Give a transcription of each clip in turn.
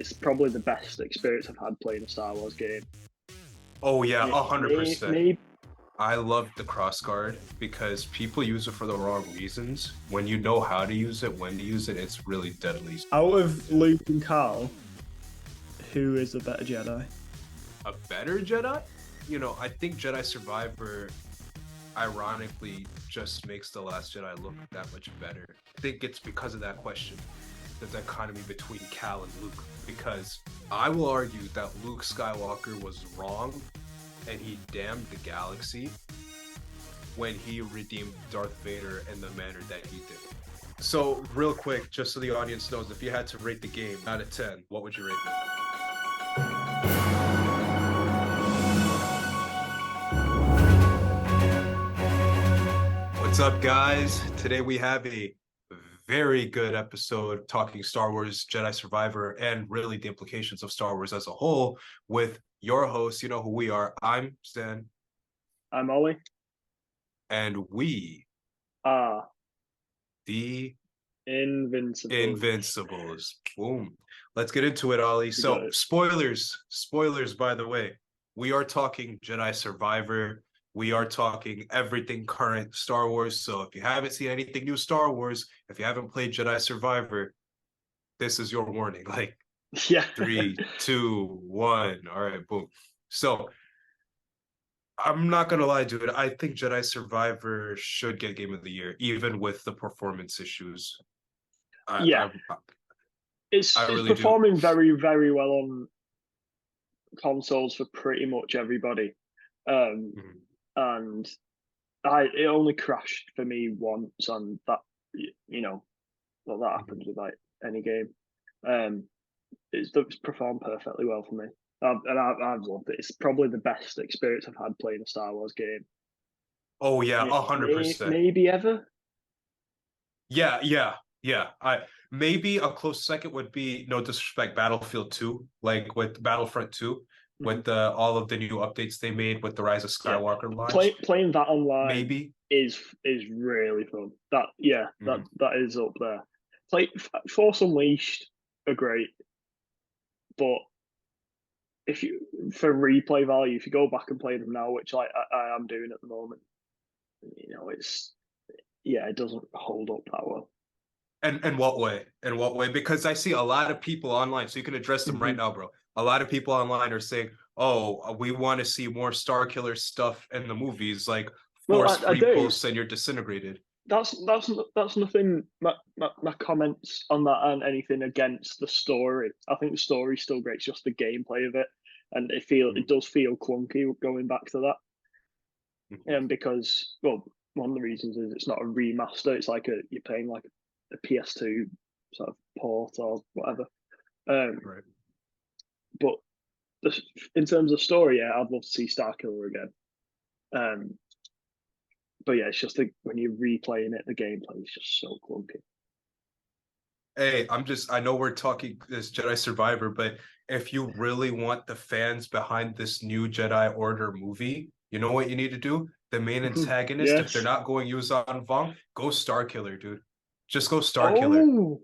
it's probably the best experience I've had playing a Star Wars game. Oh yeah, 100%. Maybe. I love the crossguard because people use it for the wrong reasons. When you know how to use it, when to use it, it's really deadly. Out of Luke and Cal, who is the better Jedi? A better Jedi? You know, I think Jedi Survivor ironically just makes The Last Jedi look that much better. I think it's because of that question, the dichotomy between Cal and Luke, because I will argue that Luke Skywalker was wrong and he damned the galaxy when he redeemed Darth Vader in the manner that he did. So real quick, just so the audience knows, if you had to rate the game out of 10, what would you rate it? What's up, guys? Today we have a very good episode talking Star Wars Jedi Survivor and really the implications of Star Wars as a whole with your hosts. You know who we are. I'm Zan. I'm Oli. And we are the Invincibles. Boom. Let's get into it, Ollie. So spoilers, by the way. We are talking Jedi Survivor. We are talking everything current Star Wars. So if you haven't seen anything new Star Wars, if you haven't played Jedi Survivor, this is your warning. Like, yeah. 3, 2, 1. All right, boom. So I'm not gonna lie, dude. I think Jedi Survivor should get Game of the Year, even with the performance issues. It's performing very, very well on consoles for pretty much everybody. And it only crashed for me once, and that, you know, well, that happens with like any game. It's performed perfectly well for me, and I've loved it. It's probably the best experience I've had playing a Star Wars game. Oh yeah, 100%. Maybe ever. Yeah. Maybe a close second would be, no disrespect, Battlefield 2, like with Battlefront 2. With all of the new updates they made with the Rise of Skywalker launch. Playing that online maybe is really fun. That is up there. Force Unleashed are great, but if you, for replay value, if you go back and play them now, which I am doing at the moment, you know, it doesn't hold up that well. And in what way? Because I see a lot of people online, so you can address them right now, bro. A lot of people online are saying, "Oh, we want to see more Starkiller stuff in the movies, like Force prequels, and you're disintegrated." That's nothing. My comments on that aren't anything against the story. I think the story's still great. It's just the gameplay of it, and it does feel clunky going back to that. Because, well, one of the reasons is it's not a remaster. It's like you're playing like a PS2 sort of port or whatever. Right. But in terms of story, yeah, I'd love to see Starkiller again. But yeah, it's just when you're replaying it, the gameplay is just so clunky. Hey, I know we're talking this Jedi Survivor, but if you really want the fans behind this new Jedi Order movie, you know what you need to do? The main antagonist, if they're not going Yuuzhan Vong, go Starkiller, dude. Just go Starkiller.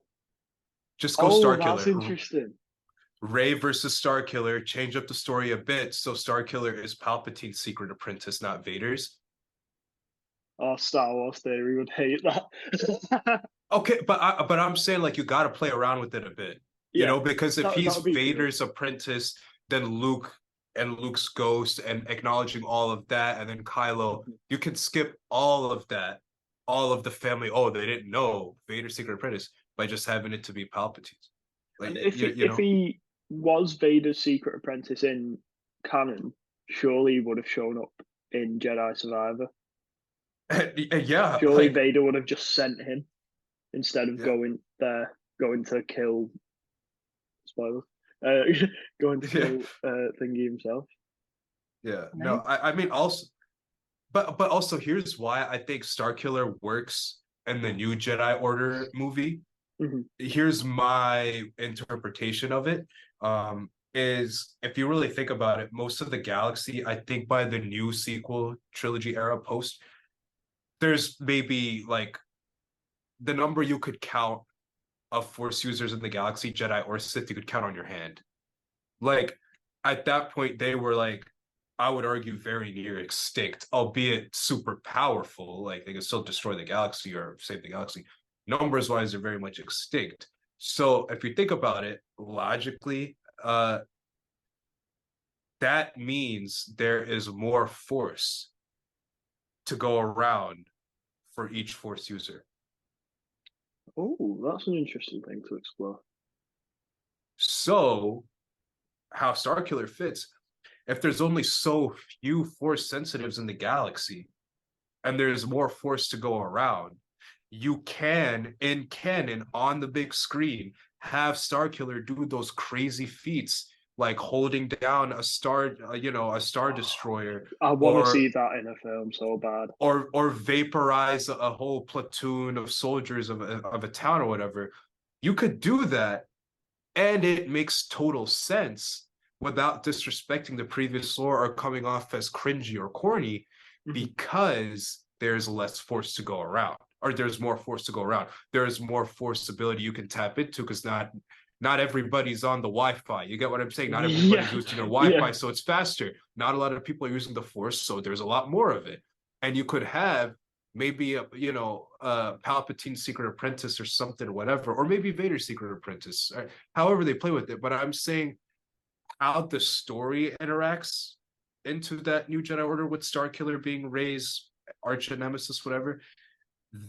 Just go Starkiller. That's interesting. Rey versus Starkiller, change up the story a bit, so Starkiller is Palpatine's secret apprentice, not Vader's. Oh, Star Wars theory would hate that. Okay, but I'm saying, like, you got to play around with it a bit, you know, because if he's Vader's apprentice, then Luke and Luke's ghost, and acknowledging all of that, and then Kylo, you can skip all of that, all of the family. Oh, they didn't know Vader's secret apprentice by just having it to be Palpatine's. Like, and if he was Vader's secret apprentice in canon, surely he would have shown up in Jedi Survivor. Yeah, surely Vader would have just sent him instead of going to kill. Spoilers. Going to kill Thingy himself. Yeah, no, I mean also, but also here's why I think Starkiller works in the new Jedi Order movie. Here's my interpretation of it. Is if you really think about it, most of the galaxy, I think by the new sequel trilogy era post, there's maybe like the number you could count of Force users in the galaxy, Jedi or Sith, you could count on your hand. Like at that point, they were like, I would argue, very near extinct, albeit super powerful. Like they could still destroy the galaxy or save the galaxy. Numbers wise, they're very much extinct. So if you think about it logically, that means there is more force to go around for each Force user. Oh, that's an interesting thing to explore. So, how Starkiller fits, if there's only so few Force sensitives in the galaxy, and there's more Force to go around, you can, in canon, on the big screen, have Starkiller do those crazy feats like holding down a star, a star destroyer, I want to or see that in a film so bad. or vaporize a whole platoon of soldiers of a town or whatever. You could do that, and it makes total sense without disrespecting the previous lore or coming off as cringy or corny, because there's less force to go around, or there's more force to go around. There's more force ability you can tap into, because not everybody's on the Wi-Fi. You get what I'm saying? Not everybody's using their Wi-Fi, so it's faster. Not a lot of people are using the Force, so there's a lot more of it. And you could have maybe a Palpatine's Secret Apprentice or something, whatever, or maybe Vader's Secret Apprentice, however they play with it. But I'm saying how the story interacts into that new Jedi Order with Starkiller being Rey's arch nemesis, whatever,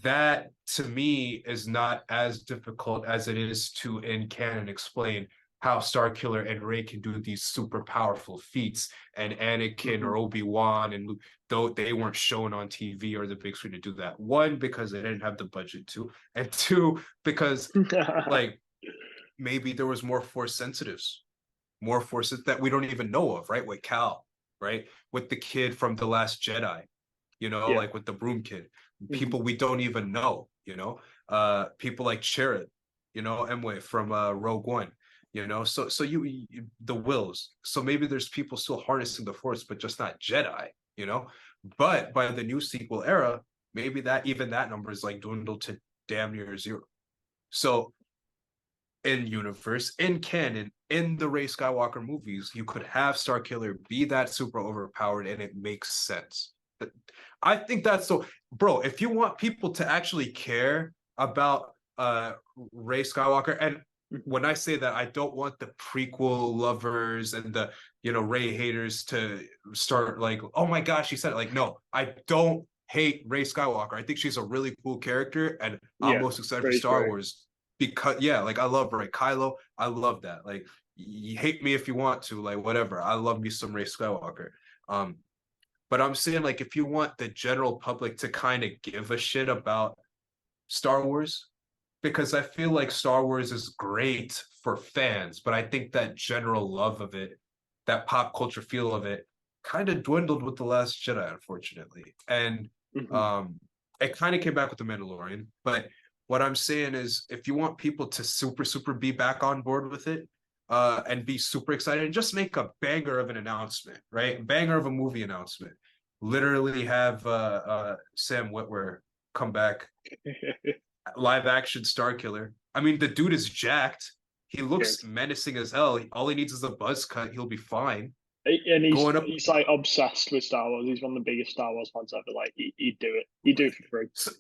that to me is not as difficult as it is to in canon explain how Starkiller and Rey can do these super powerful feats, and Anakin or Obi-Wan and Luke, though they weren't shown on TV or the big screen to do that. One, because they didn't have the budget to, and two, because like maybe there was more Force sensitives, more forces that we don't even know of, right? With Cal, right? With the kid from The Last Jedi, like with the broom kid. People we don't even know, people like Chirrut, Emwe from Rogue One, so you the Wills. So maybe there's people still harnessing the Force, but just not Jedi, But by the new sequel era, maybe that number is like dwindled to damn near zero. So in universe, in canon, in the Rey Skywalker movies, you could have Starkiller be that super overpowered, and it makes sense. I think that's so, bro. If you want people to actually care about Rey Skywalker, and when I say that, I don't want the prequel lovers and the Rey haters to start like, oh my gosh, she said it. Like, no, I don't hate Rey Skywalker. I think she's a really cool character, and I'm most excited for Star Wars because like I love Rey, Kylo. I love that. Like, you hate me if you want to, like whatever. I love me some Rey Skywalker. But I'm saying, like, if you want the general public to kind of give a shit about Star Wars, because I feel like Star Wars is great for fans, but I think that general love of it, that pop culture feel of it, kind of dwindled with The Last Jedi, unfortunately. And it kind of came back with The Mandalorian. But what I'm saying is, if you want people to super be back on board with it, and be super excited, and just make a banger of an announcement, right? Banger of a movie announcement. Literally have Sam Witwer come back, live action Starkiller. I mean, the dude is jacked. He looks menacing as hell. All he needs is a buzz cut. He'll be fine. And he's like obsessed with Star Wars. He's one of the biggest Star Wars fans ever. Like he'd do it. He'd do it for free. So,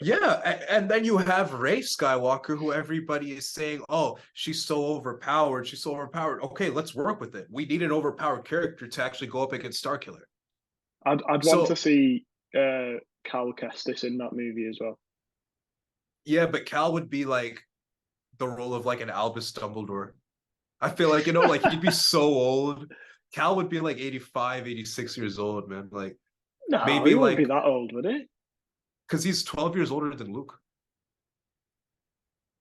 yeah, and then you have Rey Skywalker, who everybody is saying, "Oh, she's so overpowered. She's so overpowered." Okay, let's work with it. We need an overpowered character to actually go up against Starkiller. I'd want to see Cal Kestis in that movie as well. Yeah, but Cal would be like the role of like an Albus Dumbledore. I feel like, like he'd be so old. Cal would be like 85, 86 years old, man. Like, no, maybe he wouldn't be that old, would he? Because he's 12 years older than Luke.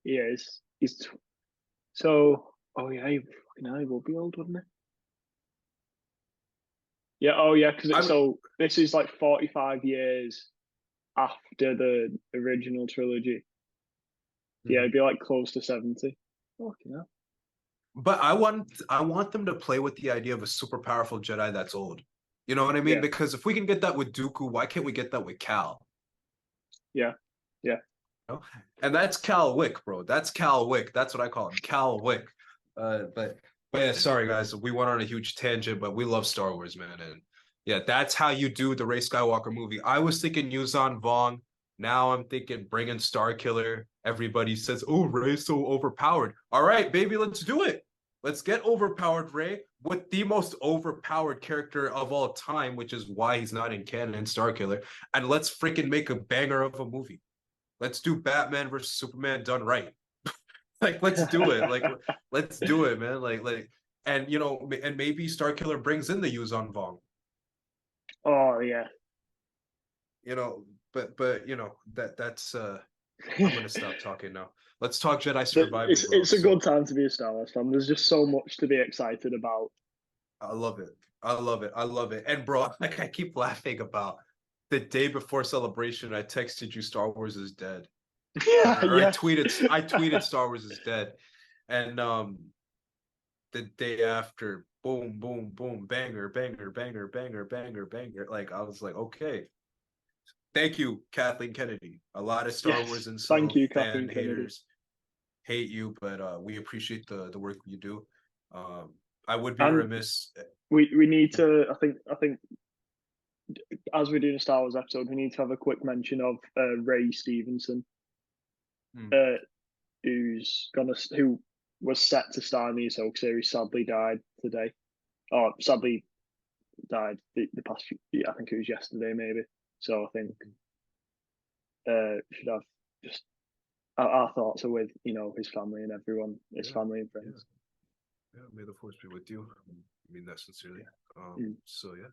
He is. So, oh yeah, he will be old, wouldn't he? Yeah, oh yeah, because so this is like 45 years after the original trilogy. Yeah, it'd be like close to 70. Fucking hell. But I want them to play with the idea of a super powerful Jedi that's old. You know what I mean? Yeah. Because if we can get that with Dooku, why can't we get that with Cal? Yeah. know? And that's Cal Wick, bro. That's Cal Wick. That's what I call him, Cal Wick. But yeah, sorry guys, we went on a huge tangent, but we love Star Wars, man. And yeah, that's how you do the Rey Skywalker movie. I was thinking Yuzan Vong. Now I'm thinking bring in Star Killer. Everybody says, "Oh, Rey's so overpowered." All right, baby, let's do it. Let's get overpowered Rey with the most overpowered character of all time, which is why he's not in canon, Star Killer. And let's freaking make a banger of a movie. Let's do Batman versus Superman done right. Like, let's do it. Like, let's do it, man. And you know, and maybe Star Killer brings in the Yuzan Vong. Oh yeah. You know, but you know that's I'm gonna stop talking now. Let's talk Jedi Survivor. It's a good time to be a Star Wars fan. There's just so much to be excited about. I love it. I love it. I love it. And bro, like I keep laughing about the day before Celebration, I texted you Star Wars is dead. Yeah, I tweeted Star Wars is dead. And the day after, boom, boom, boom, banger, banger, banger, banger, banger, banger. Like I was like, okay. Thank you, Kathleen Kennedy. A lot of Star Wars and thank you, fan Kathleen Kennedy. haters hate you, but we appreciate the work you do. I would be remiss. We need to. I think as we're doing a Star Wars episode, we need to have a quick mention of Ray Stevenson, who was set to star in the Ahsoka series. Sadly, died today. Or sadly, died the past few. I think it was yesterday, maybe. So I think should have just our thoughts are with his family and everyone, his family and friends. Yeah, may the force be with you. I mean that sincerely. So yeah.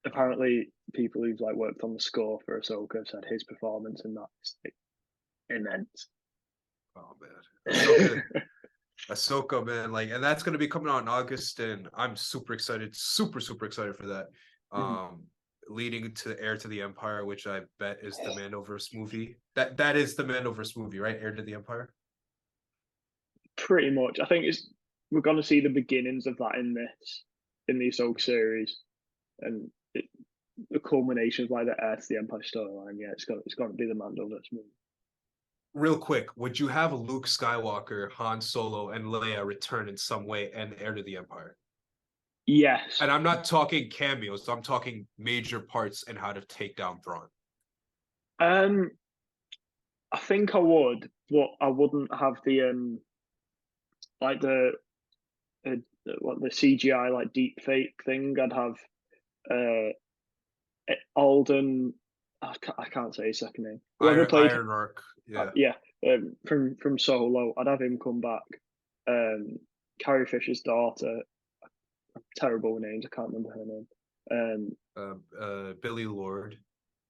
Apparently, people who've worked on the score for Ahsoka said his performance in that's immense. Oh man, Ahsoka, man, and that's gonna be coming out in August, and I'm super excited, super excited for that. Leading to Heir to the Empire, which I bet is the Mandoverse movie. That is the Mandoverse movie, right? Heir to the Empire. Pretty much. I think we're going to see the beginnings of that in the Ahsoka series, and the culmination of the Heir to the Empire storyline. Yeah, it's going to be the Mandoverse movie. Real quick, would you have Luke Skywalker, Han Solo, and Leia return in some way and Heir to the Empire? Yes. And I'm not talking cameos. I'm talking major parts and how to take down Thrawn. I think I would, but I wouldn't have the the CGI deep fake thing. I'd have Alden. I can't say his second name. Whoever played Ironark. Yeah. From Solo, I'd have him come back. Carrie Fisher's daughter. Terrible with names. I can't remember her name. Billy Lord.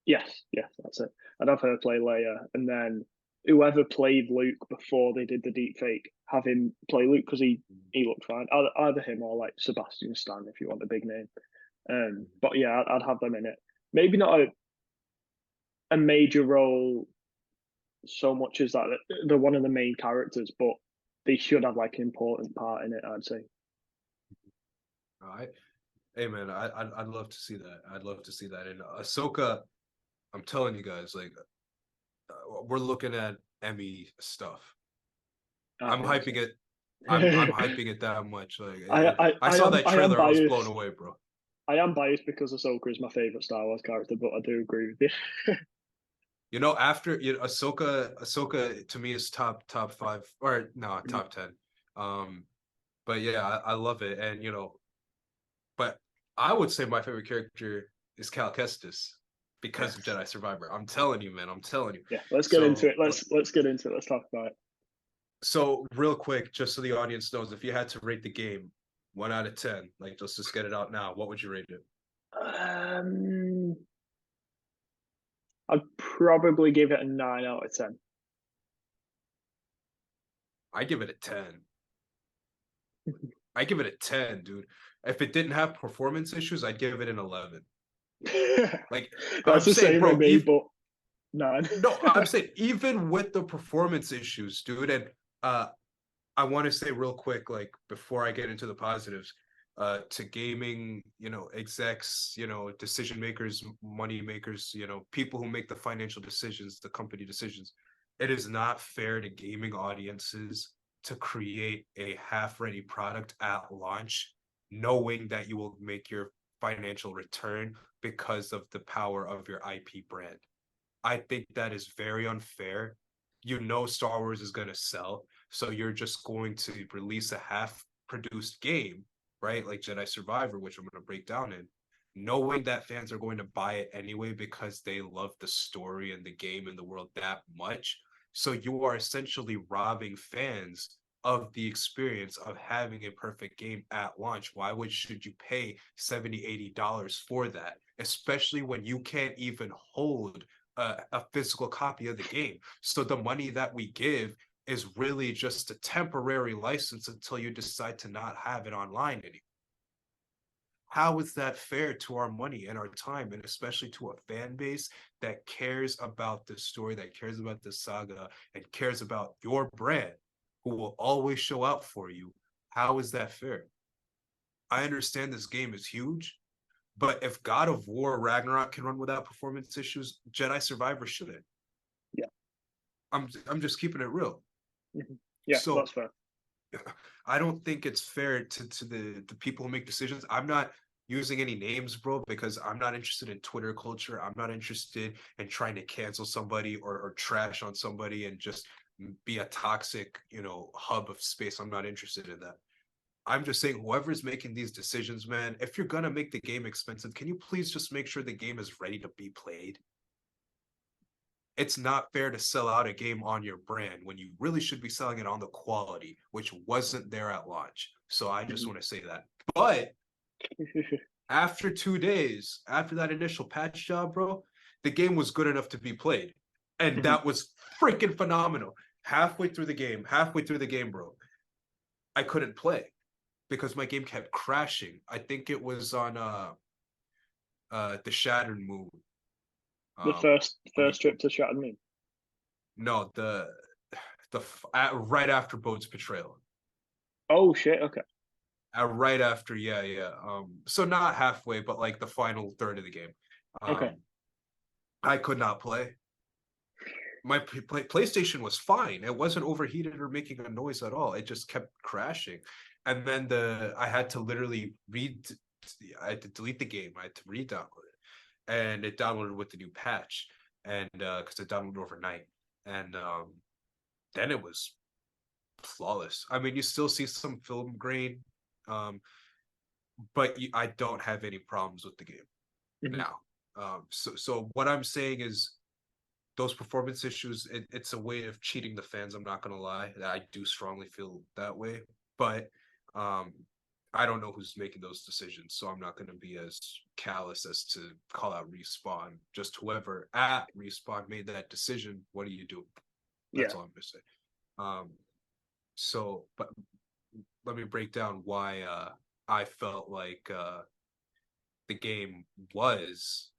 Yes, that's it. I'd have her play Leia, and then whoever played Luke before they did the deep fake, have him play Luke because he looked fine. Either him or Sebastian Stan if you want a big name. But yeah, I'd have them in it. Maybe not a major role so much as that they're one of the main characters, but they should have an important part in it, I'd say. All right. Hey man, I'd love to see that. I'd love to see that. And Ahsoka, I'm telling you guys, we're looking at Emmy stuff. I'm hyping it. I'm hyping it that much. I saw that trailer. I was blown away, bro. I am biased because Ahsoka is my favorite Star Wars character, but I do agree with you. After Ahsoka to me is top 5 or no, top 10. But yeah, I love it, and but I would say my favorite character is Cal Kestis because of Jedi Survivor. I'm telling you, man. I'm telling you. Yeah, let's get into it. Let's get into it. Let's talk about it. So real quick, just so the audience knows, if you had to rate the game 1 out of 10, let's just get it out now, what would you rate it? I'd probably give it a 9 out of 10. I give it a 10. I give it a 10, dude. If it didn't have performance issues, I'd give it an 11. That's the same with me, but 9. No, I'm saying even with the performance issues, dude, and I want to say real quick, before I get into the positives, to gaming, execs, decision makers, money makers, people who make the financial decisions, the company decisions. It is not fair to gaming audiences to create a half-ready product at launch, knowing that you will make your financial return because of the power of your IP brand. I think that is very unfair. You know Star Wars is going to sell, so you're just going to release a half-produced game, right? Like Jedi Survivor, which I'm going to break down in, knowing that fans are going to buy it anyway because they love the story and the game and the world that much. So you are essentially robbing fans of the experience of having a perfect game at launch. Why would should you pay $70-$80 for that, especially when you can't even hold a physical copy of the game? So the money that we give is really just a temporary license until you decide to not have it online anymore. How is that fair to our money and our time, and especially to a fan base that cares about the story, that cares about the saga, and cares about your brand, who will always show out for you? How is that fair? I understand this game is huge, but if God of War Ragnarok can run without performance issues, Jedi Survivor shouldn't. Yeah. I'm just keeping it real. Mm-hmm. Yeah, so that's fair. I don't think it's fair to the people who make decisions. I'm not using any names, bro, because I'm not interested in Twitter culture. I'm not interested in trying to cancel somebody or trash on somebody and just be a toxic, hub of space. I'm not interested in that. I'm just saying, whoever's making these decisions, man, if you're gonna make the game expensive, can you please just make sure the game is ready to be played? It's not fair to sell out a game on your brand when you really should be selling it on the quality, which wasn't there at launch. So I just want to say that. But after 2 days, after that initial patch job, bro, the game was good enough to be played. And that was freaking phenomenal. Halfway through the game, bro, I couldn't play because my game kept crashing. I think it was on the Shattered Moon. The first trip to Shattered Moon. No, the right after Bode's betrayal. Oh shit! Okay. Right after, yeah. So not halfway, but like the final third of the game. Okay. I could not play. My PlayStation was fine. It wasn't overheated or making a noise at all. It just kept crashing, and then I had to literally I had to delete the game. I had to re-download it, and it downloaded with the new patch, and because it downloaded overnight, and then it was flawless. I mean, you still see some film grain, but I don't have any problems with the game now. So what I'm saying is those performance issues, it's a way of cheating the fans. I'm not gonna lie. I do strongly feel that way, but I don't know who's making those decisions, so I'm not gonna be as callous as to call out Respawn. Just whoever at Respawn made that decision. What do you do? That's all I'm gonna say. So, but let me break down why I felt like the game was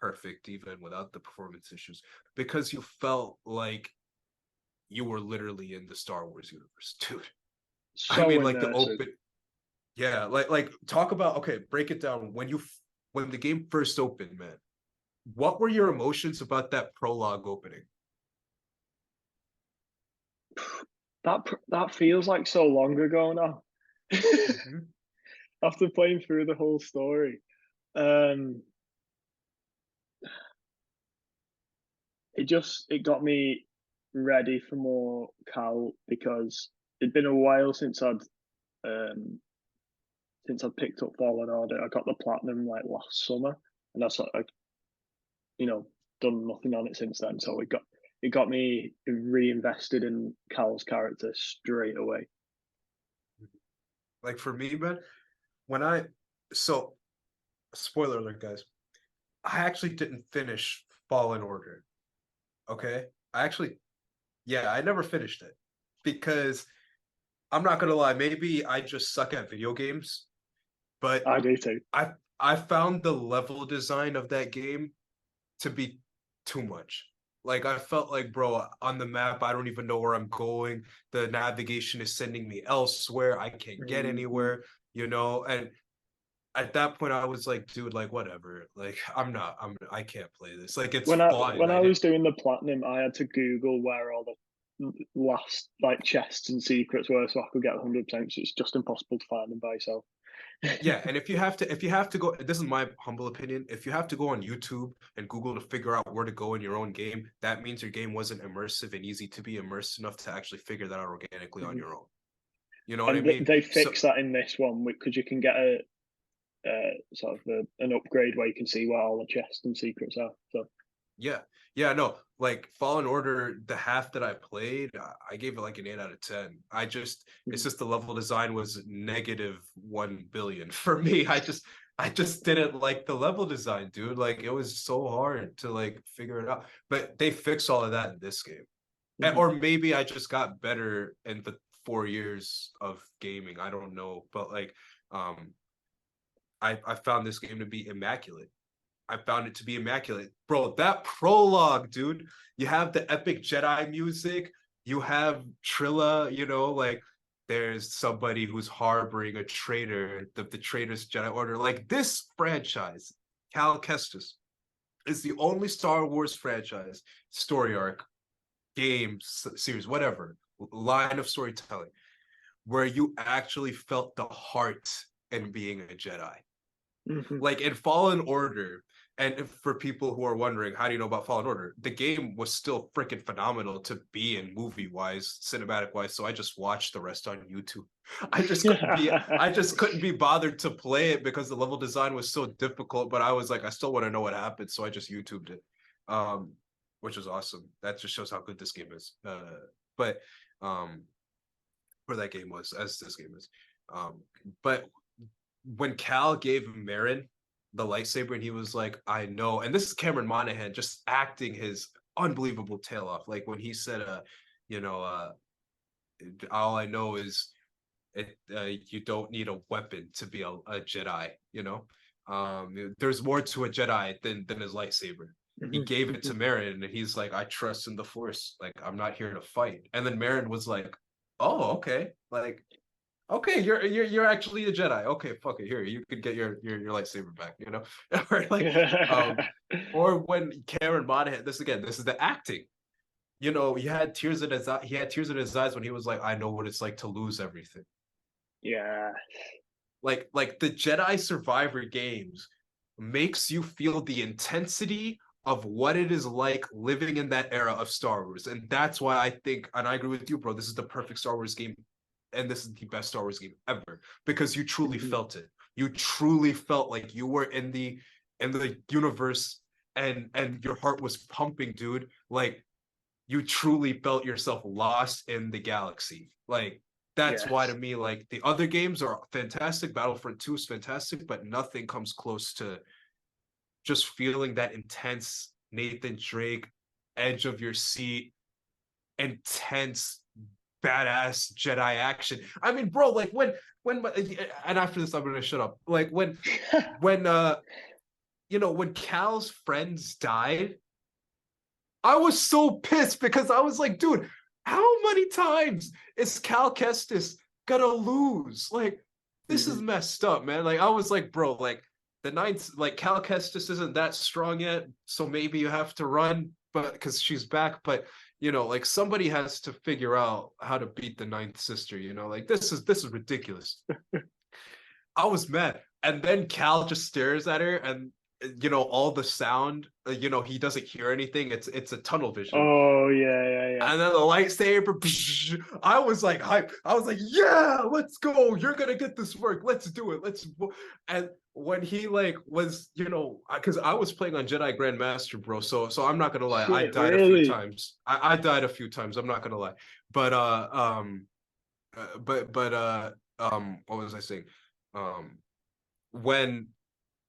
perfect even without the performance issues, because you felt like you were literally in the Star Wars universe, dude. So I mean, like immersive. like talk about, okay, break it down. When the game first opened, man, what were your emotions about that prologue opening? That feels like so long ago now. After playing through the whole story, it got me ready for more Cal, because it'd been a while since I'd picked up Fallen Order. I got the platinum like last summer, and that's like, done nothing on it since then. So it got me reinvested in Cal's character straight away. Like for me, man, so spoiler alert, guys, I actually didn't finish Fallen Order. Okay, I never finished it because I'm not gonna lie, maybe I just suck at video games, but I do too. I found the level design of that game to be too much. Like I felt like, bro, on the map, I don't even know where I'm going. The navigation is sending me elsewhere. I can't get anywhere, and at that point I was like, dude, like whatever. Like I can't play this. Like it's When I fine. when I was doing the platinum, I had to Google where all the last like chests and secrets were, so I could get 100%. So it's just impossible to find them by yourself. Yeah, and if you have to go, this is my humble opinion, if you have to go on YouTube and Google to figure out where to go in your own game, that means your game wasn't immersive and easy to be immersed enough to actually figure that out organically on your own. You know what I And mean? they So fix that in this one because you can get a sort of an upgrade where you can see where all the chests and secrets are. So yeah, yeah, no, like Fallen Order, the half that I played, I gave it like an 8 out of 10. It's just the level design was negative 1 billion for me. I just didn't like the level design, dude. Like it was so hard to like figure it out. But they fixed all of that in this game. Or maybe I just got better in the 4 years of gaming. I don't know, but like, I found this game to be immaculate. I found it to be immaculate. Bro, that prologue, dude. You have the epic Jedi music. You have Trilla, like there's somebody who's harboring a traitor, the traitor's Jedi Order. Like this franchise, Cal Kestis, is the only Star Wars franchise, story arc, game, series, whatever, line of storytelling, where you actually felt the heart in being a Jedi. Like in Fallen Order, and for people who are wondering, how do you know about Fallen Order? The game was still freaking phenomenal to be in movie-wise, cinematic-wise, so I just watched the rest on YouTube. I just couldn't be bothered to play it because the level design was so difficult, but I was like, I still want to know what happened, so I just YouTubed it. Which is awesome. That just shows how good this game is. But where that game was, as this game is. But when Cal gave Marin the lightsaber and he was like, I know, and this is Cameron Monaghan just acting his unbelievable tail off. Like when he said, all I know is you don't need a weapon to be a Jedi, there's more to a Jedi than his lightsaber. He gave it to Marin and he's like, I trust in the Force. Like, I'm not here to fight. And then Marin was like, oh, okay. Like, okay, you're actually a Jedi. Okay, fuck it. Here, you could get your lightsaber back, or like, or when Cameron Monaghan, this is the acting. He had tears in his eyes when he was like, I know what it's like to lose everything. Yeah. Like the Jedi Survivor games makes you feel the intensity of what it is like living in that era of Star Wars. And that's why I think, and I agree with you, bro, this is the perfect Star Wars game. And this is the best Star Wars game ever because you truly felt it. You truly felt like you were in the universe and your heart was pumping, dude. Like you truly felt yourself lost in the galaxy. Like that's why to me, like the other games are fantastic. Battlefront 2 is fantastic, but nothing comes close to just feeling that intense Nathan Drake, edge of your seat, intense badass Jedi action. I mean, bro, like when and after this I'm gonna shut up. Like when Cal's friends died, I was so pissed because I was like, dude, how many times is Cal Kestis gonna lose? Like, this is messed up, man. Like, I was like, bro, like the ninth, like Cal Kestis isn't that strong yet, so maybe you have to run, but because she's back, but like somebody has to figure out how to beat the ninth sister, like this is ridiculous. I was mad. And then Cal just stares at her and all the sound, he doesn't hear anything. It's a tunnel vision. Oh yeah. And then the lightsaber, I was like hype. I was like, yeah, let's go. You're gonna get this work. Let's do it. And when he like was, because I was playing on Jedi Grandmaster, bro. So I'm not gonna lie, I died a few times. I died a few times. I'm not gonna lie. But what was I saying? When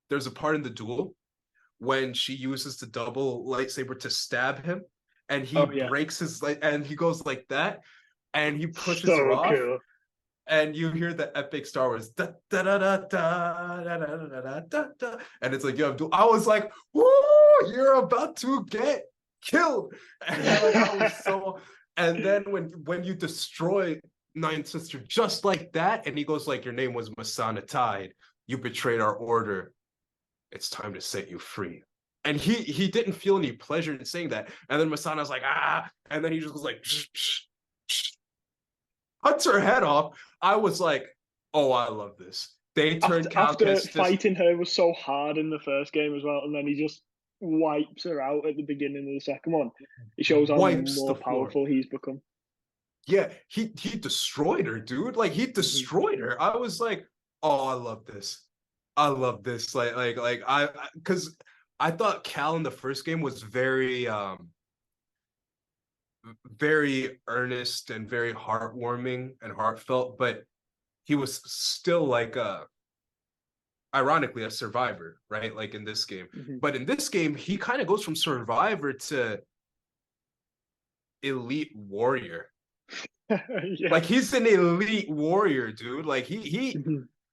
there's a part in the duel when she uses the double lightsaber to stab him, and he breaks his and he goes like that, and he pushes her off. Cool. And you hear the epic Star Wars, da, da, da, da, da, da, da, da, da, da, and it's like, yo, I was like, woo, you're about to get killed. And I was so, and then when you destroy Ninth Sister just like that, and he goes like, your name was Masana Tide, You betrayed our order. It's time to set you free. And he didn't feel any pleasure in saying that. And then Masana's like, ah, and then he just was like, cuts her head off. I was like, oh, I love this. They turned Cal Kestis. Fighting her was so hard in the first game as well, and then he just wipes her out at the beginning of the second one. It shows how more powerful he's become. Yeah, he destroyed her, dude. Like, he destroyed her. I was like, oh, I love this. I love this. Because I thought Cal in the first game was very very earnest and very heartwarming and heartfelt, but he was still like ironically a survivor, right? Like in this game. But in this game, he kind of goes from survivor to elite warrior. Yeah. Like, he's an elite warrior, dude. Like, he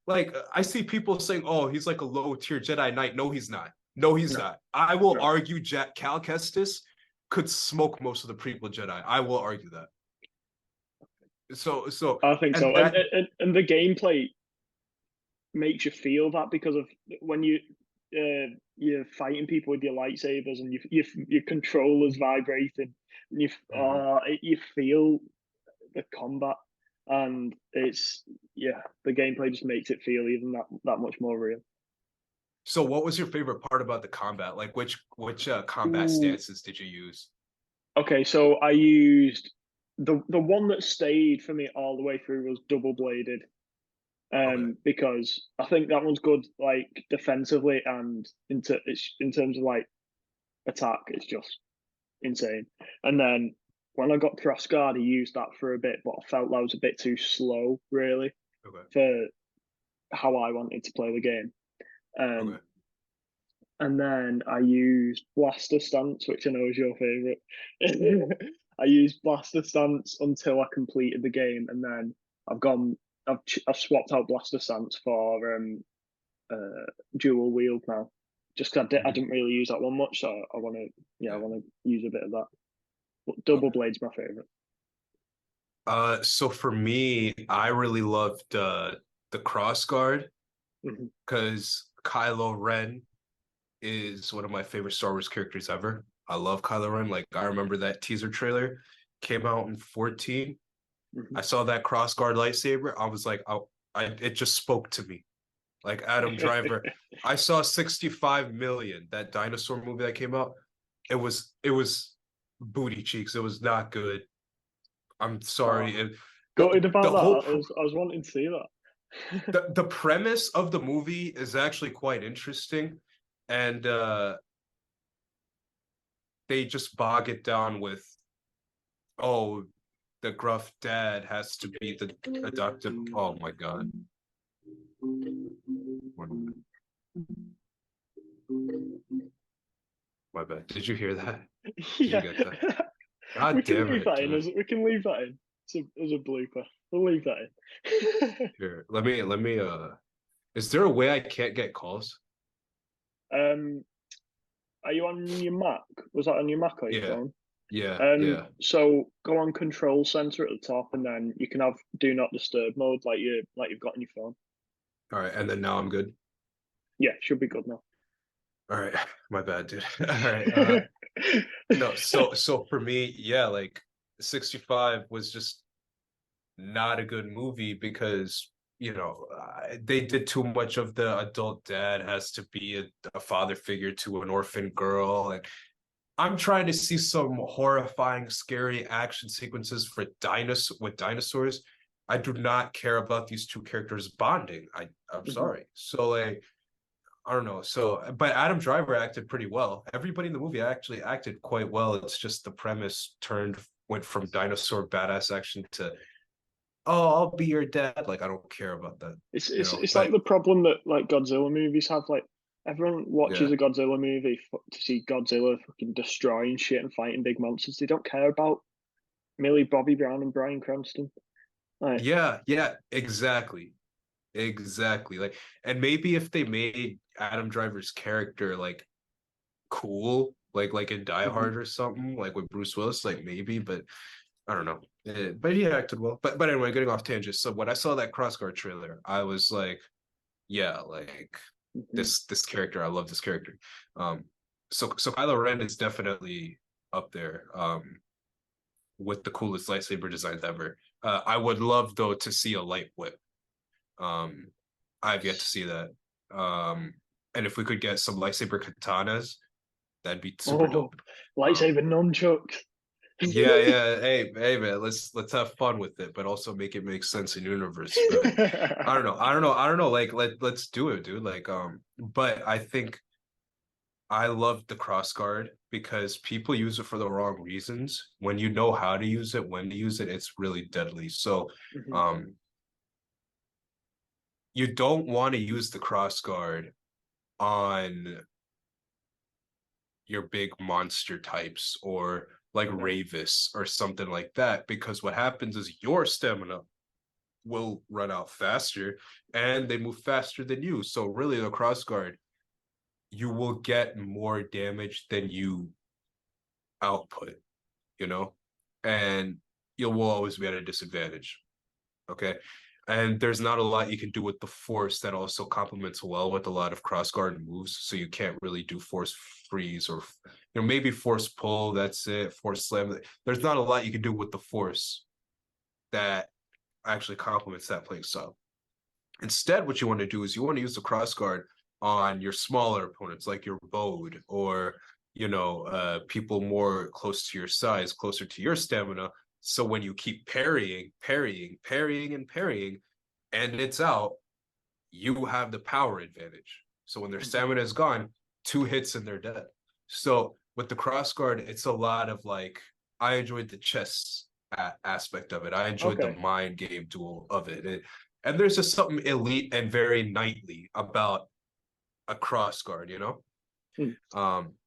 like, I see people saying, oh, he's like a low tier Jedi Knight. No, he's not. No, he's not. I will argue Cal Kestis could smoke most of the prequel Jedi. I will argue that. So I think so. And the gameplay makes you feel that, because of when you're fighting people with your lightsabers and your controller's vibrating, and you feel the combat, and it's the gameplay just makes it feel even that much more real. So what was your favorite part about the combat? Like, which combat stances did you use? Okay, so I used the one that stayed for me all the way through was double bladed. Because I think that one's good, like, defensively, and in terms of like attack, it's just insane. And then when I got crossguard, I used that for a bit, but I felt that was a bit too slow, really, for how I wanted to play the game. And then I used blaster stance, which I know is your favorite. I used blaster stance until I completed the game, and then I've swapped out blaster stance for dual wield now, just because I didn't really use that one much, so I want to use a bit of that. But double blade's my favorite. So for me, I really loved the crossguard, because Kylo Ren is one of my favorite Star Wars characters ever. I love Kylo Ren. Like, I remember that teaser trailer came out in 2014. I saw that crossguard lightsaber. I was like, it just spoke to me. Like Adam Driver. I saw 65 Million, that dinosaur movie that came out. It was booty cheeks. It was not good. I'm sorry. Gutted about that. I was wanting to see that. The premise of the movie is actually quite interesting, and they just bog it down with, oh, the gruff dad has to be the adoptive. Oh my god. My bad. Did you hear that? Did you get that? God damn it. We can leave that in. As a blooper. We'll leave that in. Here, let me is there a way I can't get calls? Are you on your Mac? Was that on your Mac or your phone? Yeah. So go on Control Center at the top, and then you can have Do Not Disturb mode, like you've got on your phone. All right, and then now I'm good. Yeah, should be good now. All right, my bad, dude. All right. No, so for me, yeah, like 65 was just not a good movie because, you know, they did too much of the adult dad has to be a father figure to an orphan girl, and I'm trying to see some horrifying, scary action sequences with dinosaurs. I do not care about these two characters bonding. I'm sorry. So, like, I don't know. So, but Adam Driver acted pretty well. Everybody in the movie actually acted quite well. It's just the premise went from dinosaur badass action to, oh, I'll be your dad. Like, I don't care about that. It's like the problem that like Godzilla movies have. Like, everyone watches a Godzilla movie to see Godzilla fucking destroying shit and fighting big monsters. They don't care about Millie Bobby Brown and Bryan Cranston. Like, yeah, exactly. Like, and maybe if they made Adam Driver's character like cool, like in Die Hard or something, like with Bruce Willis, like maybe, but I don't know. But he acted well. But anyway, getting off tangent. So when I saw that Crossguard trailer, I was like, yeah, like Mhm. this character, I love this character. So Kylo Ren is definitely up there with the coolest lightsaber designs ever. I would love though to see a light whip. Um, I've yet to see that. Um, and if we could get some lightsaber katanas, that'd be super Oh, dope. lightsaber nunchucks. Yeah, yeah. Hey, man. Let's have fun with it, but also make it make sense in universe. But I don't know. Like, let's do it, dude. Like, but I think I love the cross guard because people use it for the wrong reasons. When you know how to use it, when to use it, it's really deadly. So, Mhm. um, you don't want to use the cross guard on your big monster types or like Okay. Ravis or something like that, because what happens is your stamina will run out faster and they move faster than you. So really the cross guard, you will get more damage than you output, you know? And you will always be at a disadvantage. Okay. And there's not a lot you can do with the force that also complements well with a lot of cross guard moves. So you can't really do force freeze or maybe force pull, that's it, force slam. There's not a lot you can do with the force that actually complements that playing style. Instead, what you want to do is you want to use the cross guard on your smaller opponents, like your Bode or people more close to your size, closer to your stamina. So when you keep parrying, parrying, parrying, and parrying, and it's out, you have the power advantage. So when their Mhm. stamina is gone, 2 hits and they're dead. So with the cross guard, it's a lot of like I enjoyed the chess aspect of it. I enjoyed the Okay. mind game duel of it. And there's just something elite and very knightly about a cross guard, you know? Hmm. Um,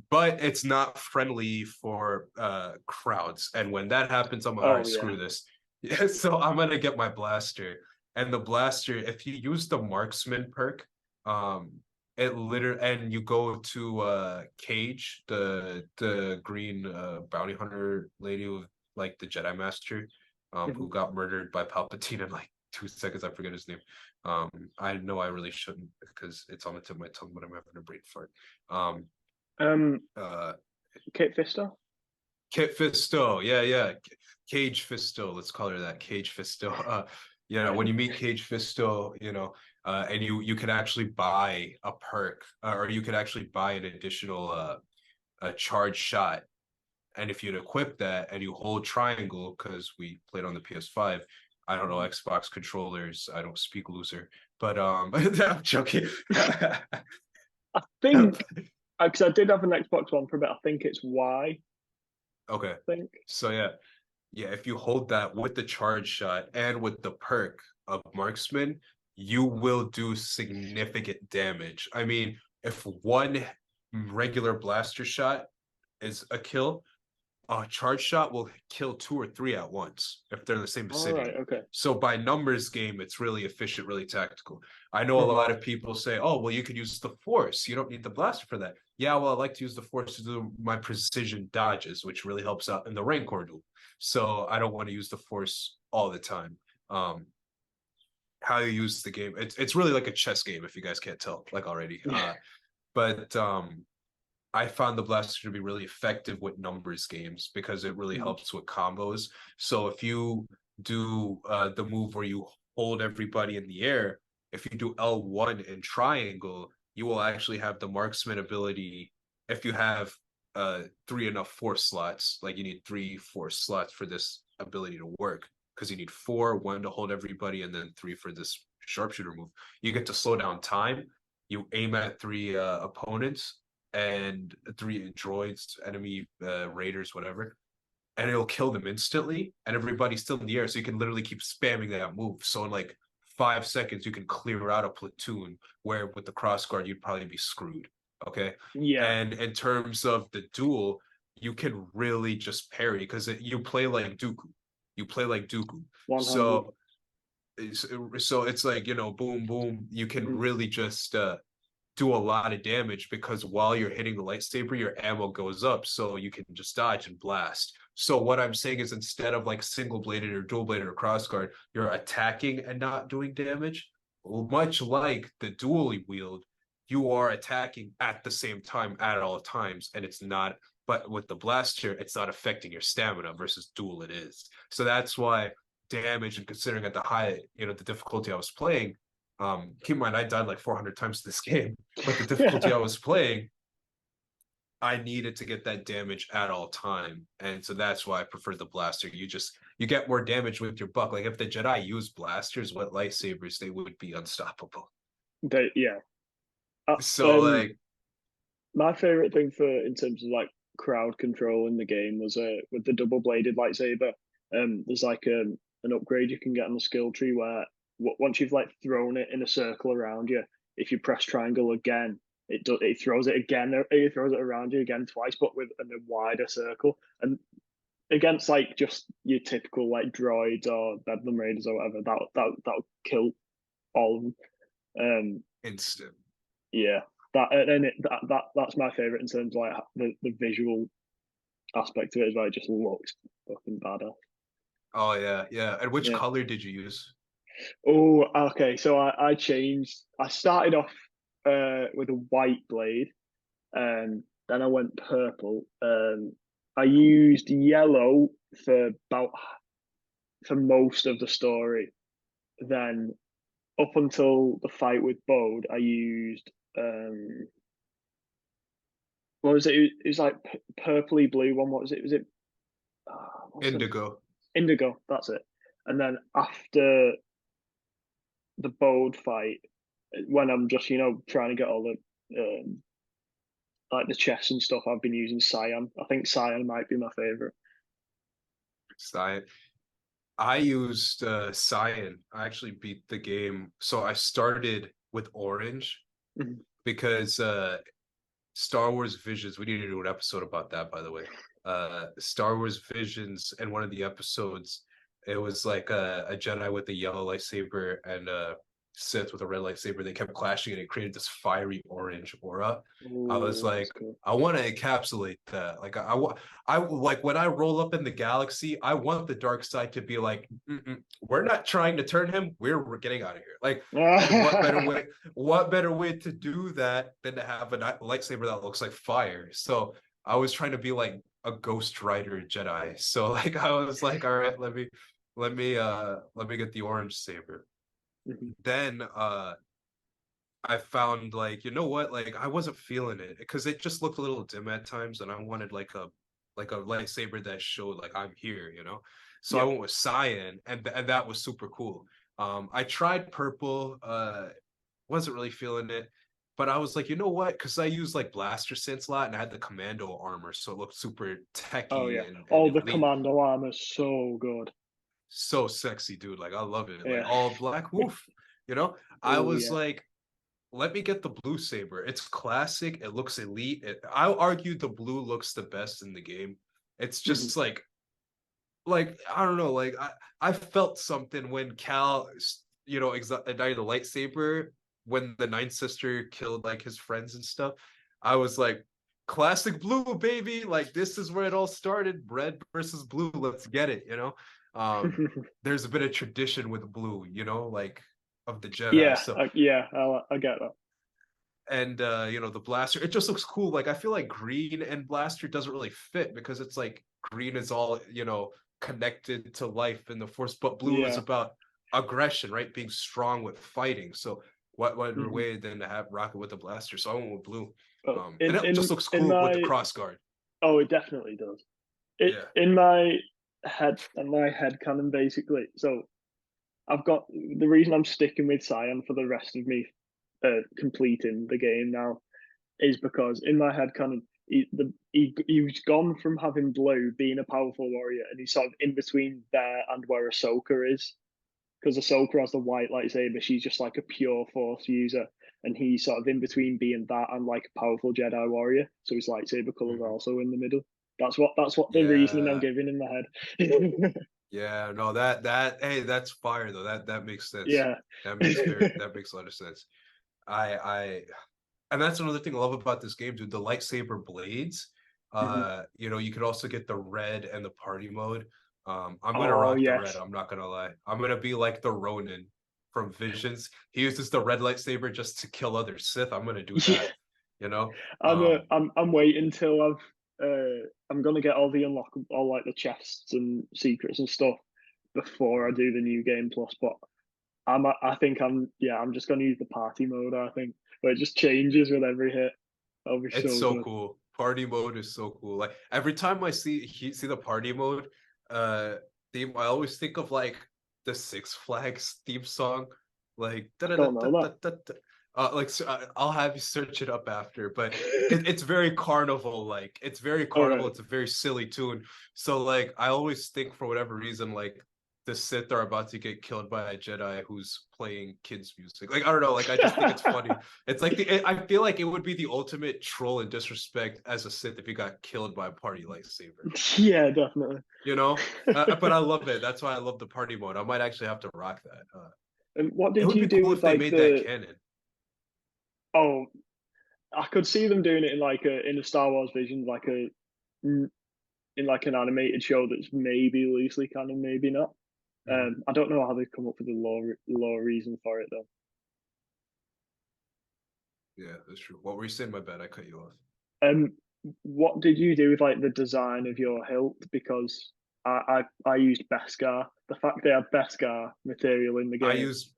but it's not friendly for crowds. And when that happens, I'm like, all Oh right, yeah. screw this. Yeah, so I'm gonna get my blaster. And the blaster, if you use the marksman perk, um, it literally and you go to Cage, the green bounty hunter lady with like the Jedi Master, who Mhm. got murdered by Palpatine in like 2 seconds. I forget his name. I know I really shouldn't because it's on the tip of my tongue, but I'm having a brain fart. Um, Um, uh, Kit Fister. Kit Fisto, yeah. Cage Fisto, let's call her that. Cage Fisto. When you meet Cage Fisto, and you can actually buy a perk, or you could actually buy an additional a charge shot. And if you'd equip that and you hold triangle, because we played on the PS5, I don't know Mhm. Xbox controllers. I don't speak loser, but I'm joking. I think because I did have an Xbox One for a bit. I think it's Y. Okay, I think. so yeah. Yeah, if you hold that with the charge shot and with the perk of marksman, you will do significant damage. I mean, if one regular blaster shot is a kill, a charge shot will kill 2 or 3 at once if they're in the same All right. vicinity. Okay. So by numbers game, it's really efficient, really tactical. I know a Mhm. lot of people say, "Oh, well, you could use the force. You don't need the blaster for that." Yeah, well, I like to use the force to do my precision dodges, which really helps out in the Rancor duel. So I don't want to use the force all the time. Um, how you use the game, it's really like a chess game if you guys can't tell, like already. But I found the blaster to be really effective with numbers games because it really Mhm. helps with combos. So if you do the move where you hold everybody in the air, if you do L1 in triangle, you will actually have the marksman ability. If you have 3 enough force slots, like you need 3 force slots for this ability to work, because you need 4, 1 to hold everybody, and then 3 for this sharpshooter move. You get to slow down time. You aim at 3 opponents and 3 droids, enemy raiders, whatever, and it'll kill them instantly. And everybody's still in the air, so you can literally keep spamming that move. So in like 5 seconds, you can clear out a platoon. Where with the crossguard, you'd probably be screwed. Okay, Yeah. and in terms of the duel, you can really just parry because you play like Dooku. You play like Dooku. 100. So it's like boom, boom. You can Mhm. really just do a lot of damage because while you're hitting the lightsaber, your ammo goes up, so you can just dodge and blast. So what I'm saying is instead of like single bladed or dual bladed or crossguard, you're attacking and not doing damage. much like the dually wield, you are attacking at the same time at all times, and it's not. But with the blaster, it's not affecting your stamina versus dual. It is. So that's why damage, and considering at the high, the difficulty I was playing. Keep in mind, I died like 400 times this game, but the difficulty I was playing, I needed to get that damage at all time, and so that's why I prefer the blaster. You get more damage with your buck. Like if the Jedi use blasters with lightsabers, they would be unstoppable. Yeah. So like, my favorite thing in terms of like crowd control in the game was with the double bladed lightsaber. There's like an upgrade you can get on the skill tree where once you've like thrown it in a circle around you, if you press triangle again, it throws it again. It throws it around you again twice, but in a wider circle. And against like just your typical like droids or Bedlam Raiders or whatever, that'll kill all of them. instant. Yeah, that's my favorite in terms of like the visual aspect of it as well. It just looks fucking badass. Oh yeah. And which color did you use? Oh, okay. So I changed. I started off with a white blade, then I went purple. I used yellow for most of the story. Then up until the fight with Bode, I used what was it? It was like purpley blue one. What was it? Was it Indigo. Indigo. That's it. And then after the Bode fight, when I'm just trying to get all the like the chests and stuff, I've been using cyan. I think cyan might be my favorite. Cyan. I used cyan. I actually beat the game. So I started with orange because Star Wars Visions. We need to do an episode about that, by the way. Star Wars Visions, and one of the episodes, it was like a Jedi with a yellow lightsaber and a Sith with a red lightsaber. They kept clashing, and it created this fiery orange aura. Ooh, I was like, cool. I want to encapsulate that. Like I like when I roll up in the galaxy, I want the dark side to be like, we're not trying to turn him. We're getting out of here. Like, what better way to do that than to have a lightsaber that looks like fire? So I was trying to be like a Ghost Rider Jedi. So like I was like, all right, let me get the orange saber. Then I found like, you know what, like I wasn't feeling it because it just looked a little dim at times, and I wanted like a lightsaber that showed like I'm here, so I went with cyan, and that was super cool. I tried purple, wasn't really feeling it, but I was like, you know what, because I used like blaster sense a lot, and I had the commando armor, so it looked super techy. Oh yeah. and The elite. commando armor is so good. So sexy, dude. Like I love it. Yeah. Like all black, woof. I was yeah. like, let me get the blue saber. It's classic. It looks elite. I'll argue the blue looks the best in the game. It's just like I don't know. Like I felt something when Cal, ignited the lightsaber when the Ninth Sister killed like his friends and stuff. I was like, classic blue, baby. Like this is where it all started. Red versus blue. Let's get it. There's a bit of tradition with blue, like of the Jedi. Yeah, So I get that. And the blaster, it just looks cool. Like I feel like green and blaster doesn't really fit because it's like green is all connected to life in the Force, but blue is about aggression, right? Being strong with fighting. So what way than to have rocket with the blaster? So I went with blue. And it just looks cool with the cross guard. Oh, it definitely does. In my head canon, basically. So I've got the reason I'm sticking with cyan for the rest of me completing the game now is because in my head canon he's gone from having blue being a powerful warrior, and he's sort of in between there and where Ahsoka is, because Ahsoka has the white lightsaber. She's just like a pure force user, and he's sort of in between being that and like a powerful Jedi warrior, so his lightsaber color's also in the middle. That's what the reasoning I'm giving in my head. Yeah, no, hey, that's fire though. That makes sense. Yeah, that makes a lot of sense. And that's another thing I love about this game, dude. The lightsaber blades. You could also get the red and the party mode. I'm gonna rock the red. I'm not gonna lie. I'm gonna be like the Ronin from Visions. He uses the red lightsaber just to kill other Sith. I'm gonna do that. You know. I'm waiting till I'm gonna get all the all like the chests and secrets and stuff before I do the new game plus. But I think I'm just gonna use the party mode. I think, but it just changes with every hit. That'll be It's so so good. cool. Party mode is so cool. Like every time I see the party mode theme, I always think of like the Six Flags theme song, like Don't know that. I'll have you search it up after, but it's very carnival like. It's very All carnival. right. It's a very silly tune. So like I always think for whatever reason like the Sith are about to get killed by a Jedi who's playing kids music. Like I don't know, like I just think it's funny. It's like I feel like it would be the ultimate troll and disrespect as a Sith if you got killed by a party lightsaber. Yeah, definitely. You know, but I love it. That's why I love the party mode. I might actually have to rock that. And what It did would you be do cool with if they like made that canon. Oh, I could see them doing it in like in a Star Wars Vision, like in like an animated show that's maybe loosely canon, maybe not. I don't know how they've come up with the law reason for it though. Yeah, that's true. What were you saying? My bad, I cut you off. What did you do with like the design of your hilt? Because I used Beskar. The fact they had Beskar material in the game. I used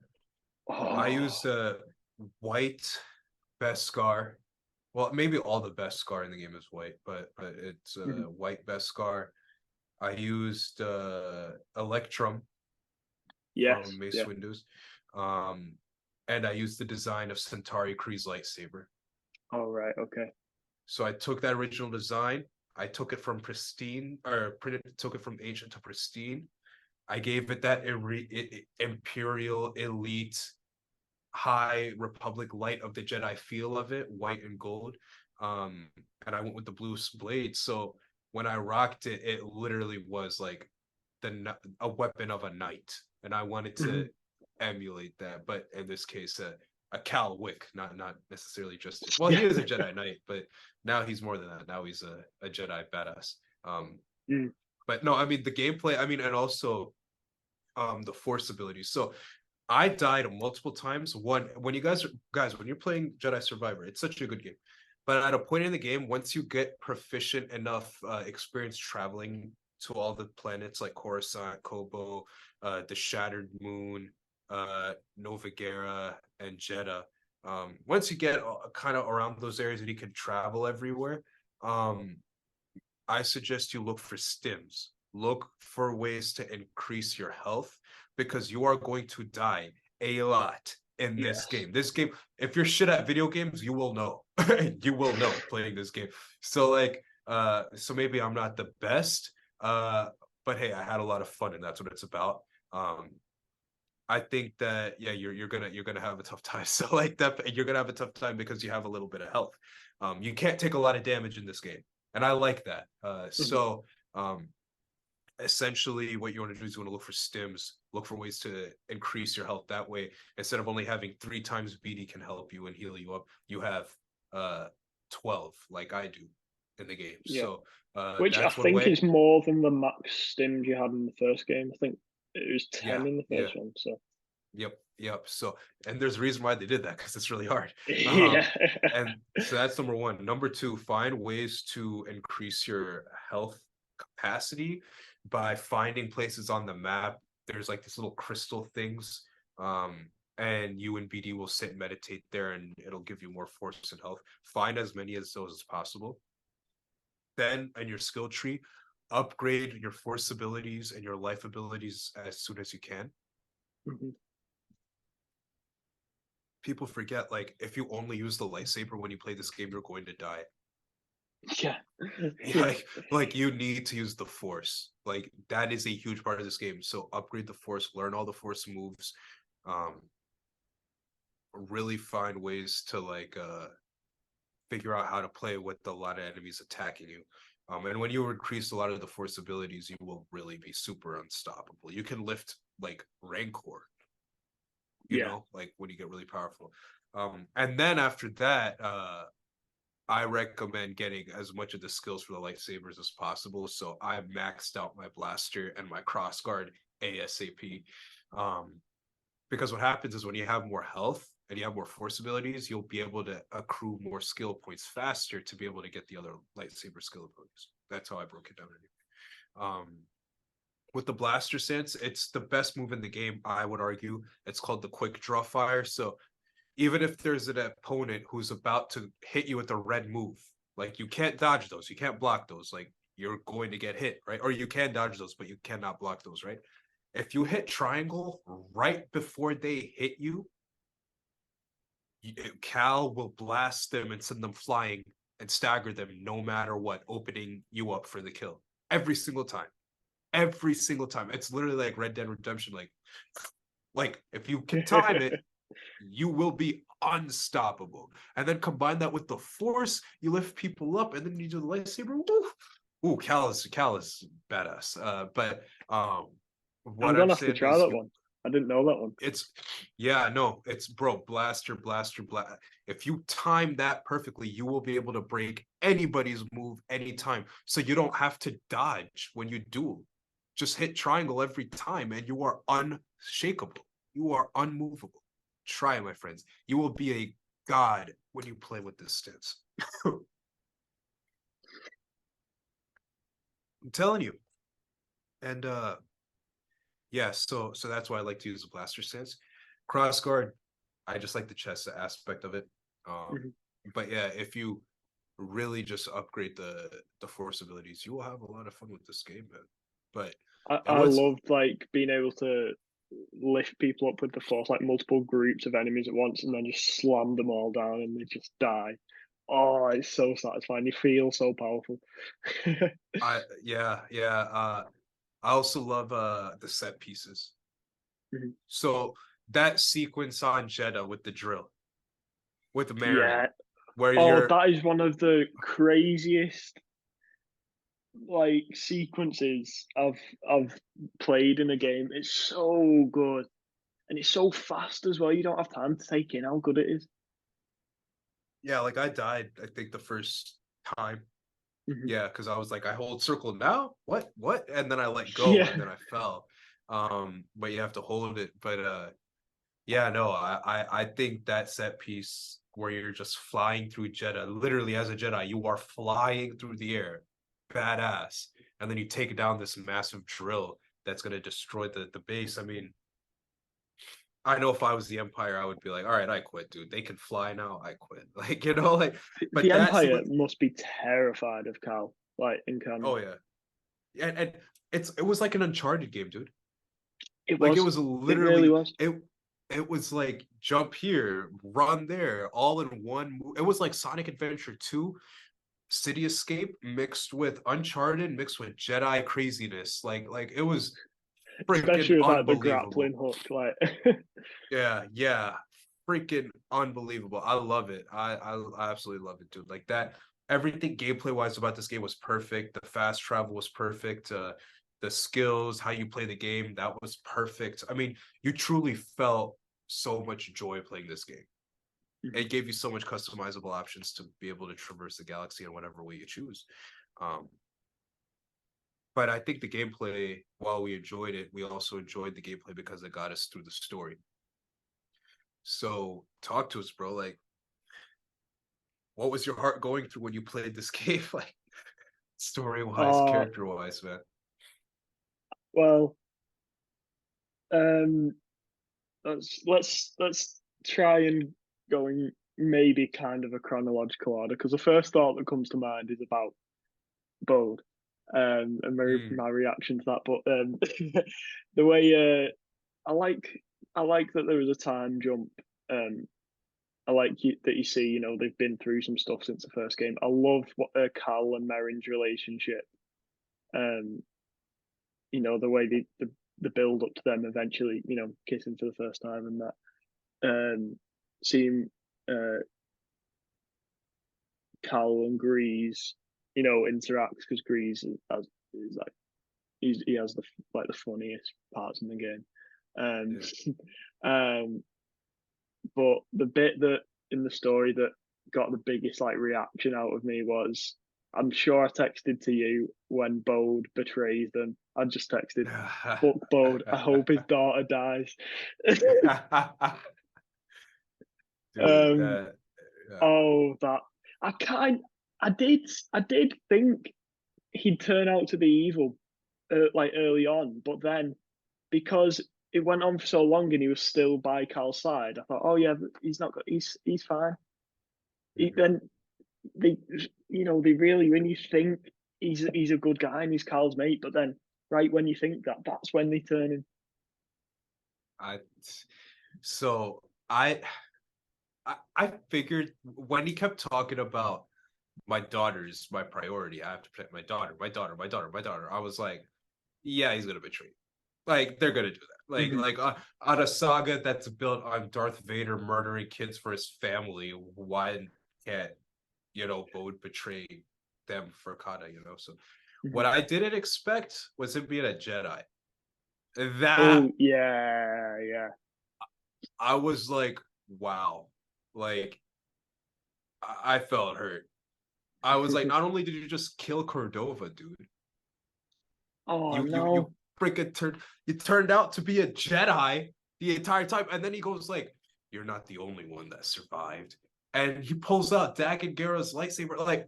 white Beskar. Well, maybe all the Beskar in the game is white, but it's white Beskar. I used Electrum from Mace Windu's. And I used the design of Centauri Kree's lightsaber. Oh, right, okay. So I took that original design, I took it from pristine, took it from ancient to pristine. I gave it that Imperial Elite High Republic Light of the Jedi feel of it, white and gold. And I went with the blue blade. So when I rocked it, it literally was like a weapon of a knight, and I wanted to emulate that. But in this case, a Cal Wick, not necessarily just. Well, he is a Jedi Knight, but now he's more than that. Now he's a Jedi badass. But no, I mean the gameplay. I mean, and also the Force abilities. So I died multiple times. When you guys, when you're playing Jedi Survivor, it's such a good game. But at a point in the game, once you get proficient enough experience traveling to all the planets like Coruscant, Kobo, the Shattered Moon, Nova Guerra, and Jeddah, once you get kind of around those areas and you can travel everywhere, I suggest you look for stims. Look for ways to increase your health, because you are going to die a lot in this game. This game, if you're shit at video games, you will know. You will know playing this game. So like, so maybe I'm not the best, but hey, I had a lot of fun, and that's what it's about. I think that you're gonna have a tough time. So like that, you're gonna have a tough time because you have a little bit of health. You can't take a lot of damage in this game, and I like that. So essentially what you want to do is you want to look for stims, look for ways to increase your health. That way, instead of only having 3 times BD can help you and heal you up, you have 12 like I do in the game. So which I think is more than the max stims you had in the first game. I think it was 10 in the first one. So Yep. So, and there's a reason why they did that, because it's really hard. And so that's number 1. Number 2, find ways to increase your health capacity by finding places on the map. There's like these little crystal things, and you and BD will sit and meditate there, and it'll give you more force and health. Find as many of those as possible. Then in your skill tree, upgrade your force abilities and your life abilities as soon as you can. People forget, like, if you only use the lightsaber when you play this game, you're going to die. Like you need to use the force. Like that is a huge part of this game. So upgrade the force, learn all the force moves, really find ways to like figure out how to play with a lot of enemies attacking you. And when you increase a lot of the force abilities, you will really be super unstoppable. You can lift like Rancor, you know, like when you get really powerful. And then after that, I recommend getting as much of the skills for the lightsabers as possible. So I maxed out my blaster and my crossguard ASAP. Because what happens is when you have more health and you have more force abilities, you'll be able to accrue more skill points faster to be able to get the other lightsaber skill abilities. That's how I broke it down anyway. With the blaster sense, it's the best move in the game, I would argue. It's called the quick draw fire. So even if there's an opponent who's about to hit you with a red move, like you can't dodge those, you can't block those, like you're going to get hit, right? Or you can dodge those, but you cannot block those, right? If you hit triangle right before they hit you, Cal will blast them and send them flying and stagger them no matter what, opening you up for the kill every single time. Every single time. It's literally like Red Dead Redemption. Like if you can time it, you will be unstoppable. And then combine that with the force, you lift people up, and then you do the lightsaber. Ooh, Cal is badass. But I'm what I'm gonna have to saying try is that one. I didn't know that one. it's it's bro, blaster. If you time that perfectly, you will be able to break anybody's move anytime. So you don't have to dodge when you duel. Just hit triangle every time and you are unshakable. You are unmovable. Try, my friends. You will be a god when you play with this stance. I'm telling you. And yeah, so that's why I like to use the blaster stance. Crossguard, I just like the chess aspect of it. Mhm. But yeah, if you really just upgrade the force abilities, you will have a lot of fun with this game, man. But it I was loved like being able to lift people up with the force, like multiple groups of enemies at once, and then just slam them all down and they just die. Oh, it's so satisfying. You feel so powerful. I also love the set pieces. Mhm. So that sequence on Jeddah with the drill, with Marin, Yeah. where Oh, you're that is one of the craziest like sequences I've played in a game. It's so good. And it's so fast as well. You don't have time to take in how good it is. yeah, like I died, I think the first time. Mhm. Yeah, because I was like, I hold circle now? What? And then I let go Yeah, and then I fell. But you have to hold it. But yeah, no, I think that set piece where you're just flying through Jeddah, literally as a Jedi, you are flying through the air, badass, and then you take down this massive drill that's gonna destroy the base. I mean, I know if I was the Empire, I would be like, all right, I quit, dude. They can fly now, I quit. Like, like, but the that Empire sequence, must be terrified of Cal, like in oh canon. yeah, and it was like an Uncharted game, dude. It Like it was. was It really literally was. it was like jump here, run there, all in one move. It was like Sonic Adventure 2, City Escape mixed with Uncharted, mixed with Jedi craziness. Like it was freaking Especially with like the unbelievable. grappling hook. Like Yeah, freaking unbelievable. I love it. I absolutely love it, dude. Like that, everything gameplay wise about this game was perfect. The fast travel was perfect. The skills, how you play the game, that was perfect. I mean, you truly felt so much joy playing this game. It gave you so much customizable options to be able to traverse the galaxy in whatever way you choose. Um, but I think the gameplay, while we enjoyed it, we also enjoyed the gameplay because it got us through the story. So talk to us, bro. Like, what was your heart going through when you played this game? Like, story wise, uh character wise, man. well, um let's try and go in maybe kind of a chronological order because the first thought that comes to mind is about Bode, and Mm, my reaction to that. But the way I like I like that there was a time jump. Um, I like that you see, they've been through some stuff since the first game. I love what Cal and Merrin's relationship. Um, the way the build up to them eventually, kissing for the first time and that. Seeing uh, Cal and Grease, interact because Grease is like he has the funniest parts in the game. Um, yeah. um, but the bit that in the story that got the biggest like reaction out of me was I'm sure I texted to you when Bode betrays them. I just texted, "Fuck Bode. I hope his daughter dies." Dude, um. yeah. Oh, that I kind. I did think he'd turn out to be evil, like early on, but then because it went on for so long and he was still by Cal's side, I thought, oh yeah, he's not. He's fine. Mhm. Then they, they really, when you think he's a good guy and he's Cal's mate, but then right when you think that, that's when they turn him. I so I I figured when he kept talking about my daughter is my priority. I have to protect my daughter, my daughter, my daughter, my daughter. I was like, yeah, he's gonna betray. Like they're gonna do that. Hmm. On a saga that's built on Darth Vader murdering kids for his family, why can't Bode betray them for Kata? So Hmm. what I didn't expect was him being a Jedi. That Oh yeah, yeah. I was like, wow, like I felt hurt. I was like, not only did you just kill Cordova, dude, Oh you no. freaking turned out to be a Jedi the entire time, and then he goes like, "You're not the only one that survived," and he pulls out Dak and Gara's lightsaber. Like,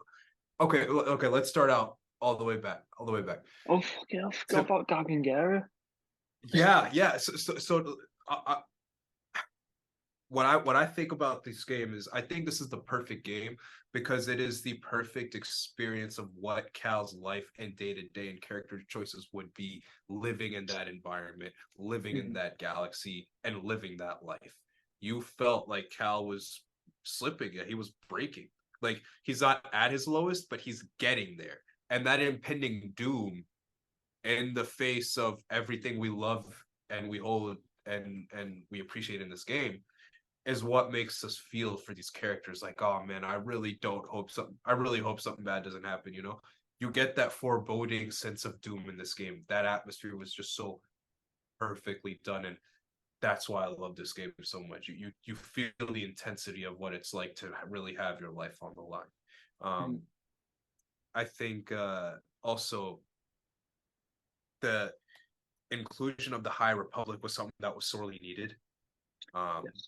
okay, let's start out all the way back. Oh fucking, I forgot So about Gagangara. yeah. So what I think about this game is I think this is the perfect game because it is the perfect experience of what Cal's life and day-to-day and character choices would be living in that environment, living in Hmm. that galaxy, and living that life. You felt like Cal was slipping, he was breaking. Like he's not at his lowest, but he's getting there. And that impending doom in the face of everything we love and we hold and we appreciate in this game is what makes us feel for these characters like, oh man, I really hope something bad doesn't happen. You get that foreboding sense of doom in this game. That atmosphere was just so perfectly done, and that's why I love this game so much. You feel the intensity of what it's like to really have your life on the line. um I think also the inclusion of the High Republic was something that was sorely needed. um Yes.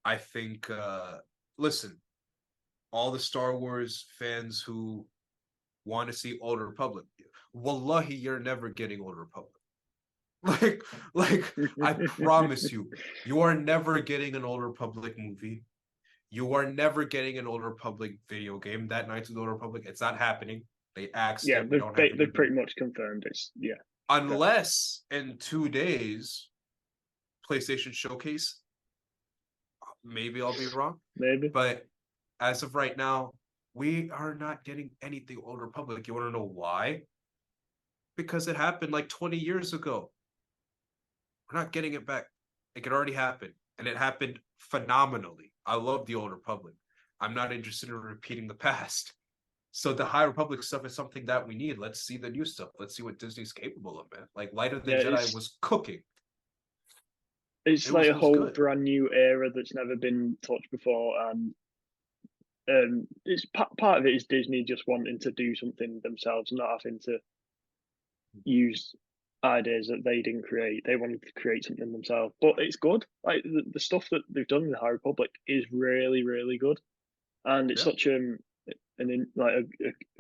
I think listen, all the Star Wars fans who want to see Old Republic, wallahi, you're never getting Old Republic. Like, I promise you, you are never getting an Old Republic movie. You are never getting an Old Republic video game. That Knights of the Old Republic, it's not happening. They axed Yeah, it. We don't have the they've pretty movie. much confirmed it's yeah, definitely. Unless in 2 days, PlayStation Showcase, maybe I'll be wrong. Maybe. But as of right now, we are not getting anything Old Republic. You want to know why? Because it happened like 20 years ago. We're not getting it back. It could already happen. And it happened phenomenally. I love the Old Republic. I'm not interested in repeating the past. So the High Republic stuff is something that we need. Let's see the new stuff. Let's see what Disney's capable of, man. Like Light of the Yeah, Jedi was cooking. it's It like was a it was whole good. brand new era that's never been touched before, and it's part of it is Disney just wanting to do something themselves, not having to use ideas that they didn't create. They wanted to create something themselves, but it's good. Like the stuff that they've done in the High Republic is really, really good, and it's Yeah. such like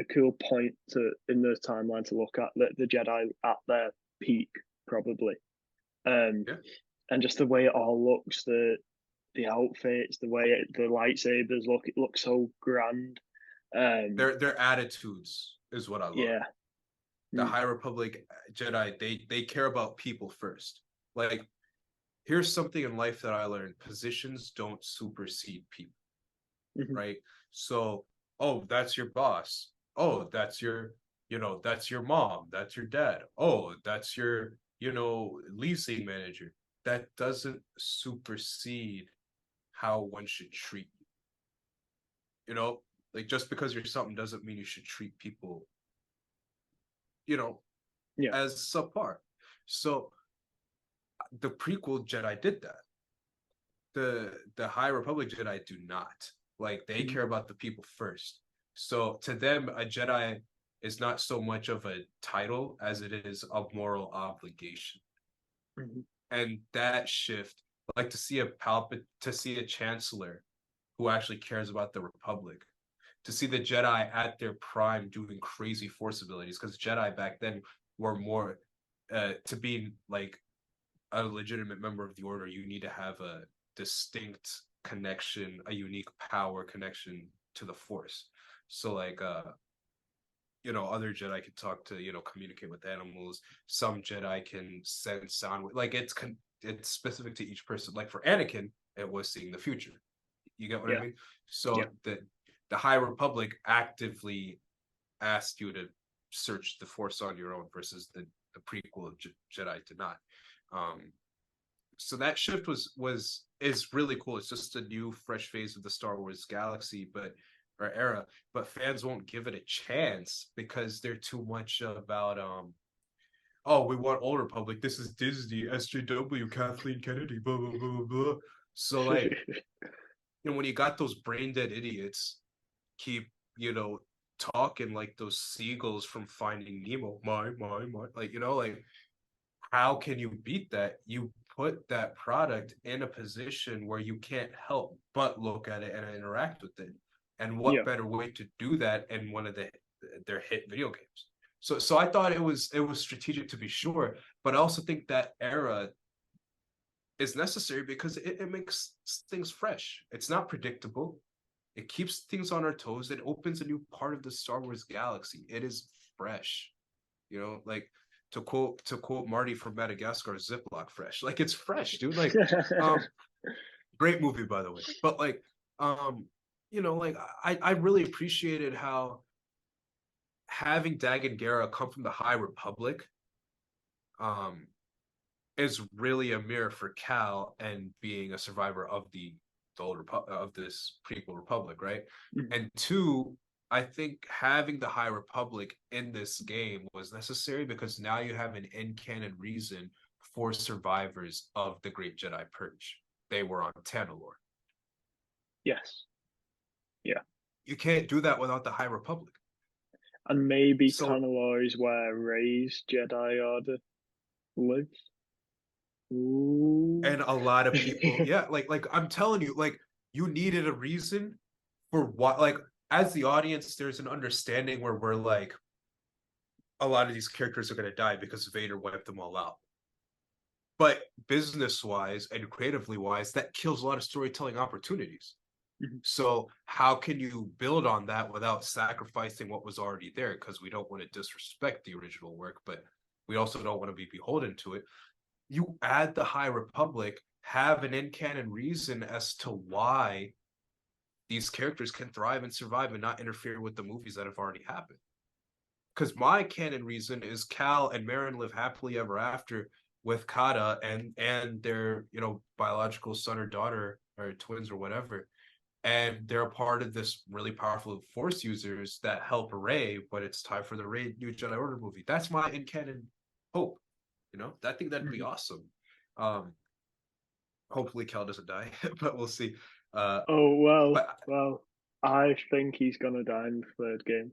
a cool point to in the timeline to look at the Jedi at their peak probably, um, Yeah. and just the way it all looks, the outfits, the way the lightsabers look, it looks so grand. Their attitudes is what I love. Yeah. The Mm. High Republic Jedi, they care about people first. Like, here's something in life that I learned: positions don't supersede people, Hmm. right? So, oh, that's your boss. Oh, that's your mom. That's your dad. Oh, that's your leasing manager. That doesn't supersede how one should treat you. You know, like just because you're something doesn't mean you should treat people, you know, Yeah. as subpar. So the prequel Jedi did that. The High Republic Jedi do not. Like they Mm. care about the people first. So to them, a Jedi is not so much of a title as it is a moral obligation. Mm-hmm. And that shift, like to see a chancellor who actually cares about the Republic, to see the Jedi at their prime doing crazy force abilities, because Jedi back then were more to be like a legitimate member of the Order, you need to have a distinct connection, a unique power connection to the Force. So like other Jedi can talk to, communicate with animals. Some Jedi can sense sound. Like it's specific to each person. Like for Anakin, it was seeing the future. You get what I mean? So the High Republic actively asked you to search the Force on your own versus the prequel of Jedi did not. So that shift is really cool. It's just a new, fresh phase of the Star Wars galaxy, or era. But fans won't give it a chance because they're too much about we want Old Republic. This is Disney, SJW, Kathleen Kennedy, blah blah blah blah. So like, when you got those brain dead idiots keep talking like those seagulls from Finding Nemo, my, like how can you beat that? You put that product in a position where you can't help but look at it and interact with it. And what better way to do that in one of their hit video games? So I thought it was strategic, to be sure, but I also think that era is necessary because it makes things fresh. It's not predictable. It keeps things on our toes. It opens a new part of the Star Wars galaxy. It is fresh, like to quote Marty from Madagascar, Ziploc fresh. Like it's fresh, dude. Like, great movie, by the way. But like, like I really appreciated how having Dagan Gera come from the High Republic, is really a mirror for Cal and being a survivor of the old of this prequel Republic, right? Mm-hmm. And two, I think having the High Republic in this game was necessary because now you have an in-canon reason for survivors of the Great Jedi Purge. They were on Tanalorr. Yes. Yeah. You can't do that without the High Republic. And maybe Tanalorr is where Rey's Jedi Order lives. Ooh. And a lot of people, like I'm telling you, like you needed a reason for what, like as the audience, there's an understanding where we're like, a lot of these characters are going to die because Vader wiped them all out. But business-wise and creatively-wise, that kills a lot of storytelling opportunities. Mm-hmm. So how can you build on that without sacrificing what was already there? Because we don't want to disrespect the original work, but we also don't want to be beholden to it. You add the High Republic, have an in-canon reason as to why these characters can thrive and survive and not interfere with the movies that have already happened. Because my canon reason is Cal and Merrin live happily ever after with Kata and their biological son or daughter or twins or whatever, and they're a part of this really powerful Force users that help Rey. But it's time for the Rey New Jedi Order movie. That's my in-canon hope. I think that'd be awesome. Hopefully Cal doesn't die, but we'll see. Well, I think he's gonna die in the third game.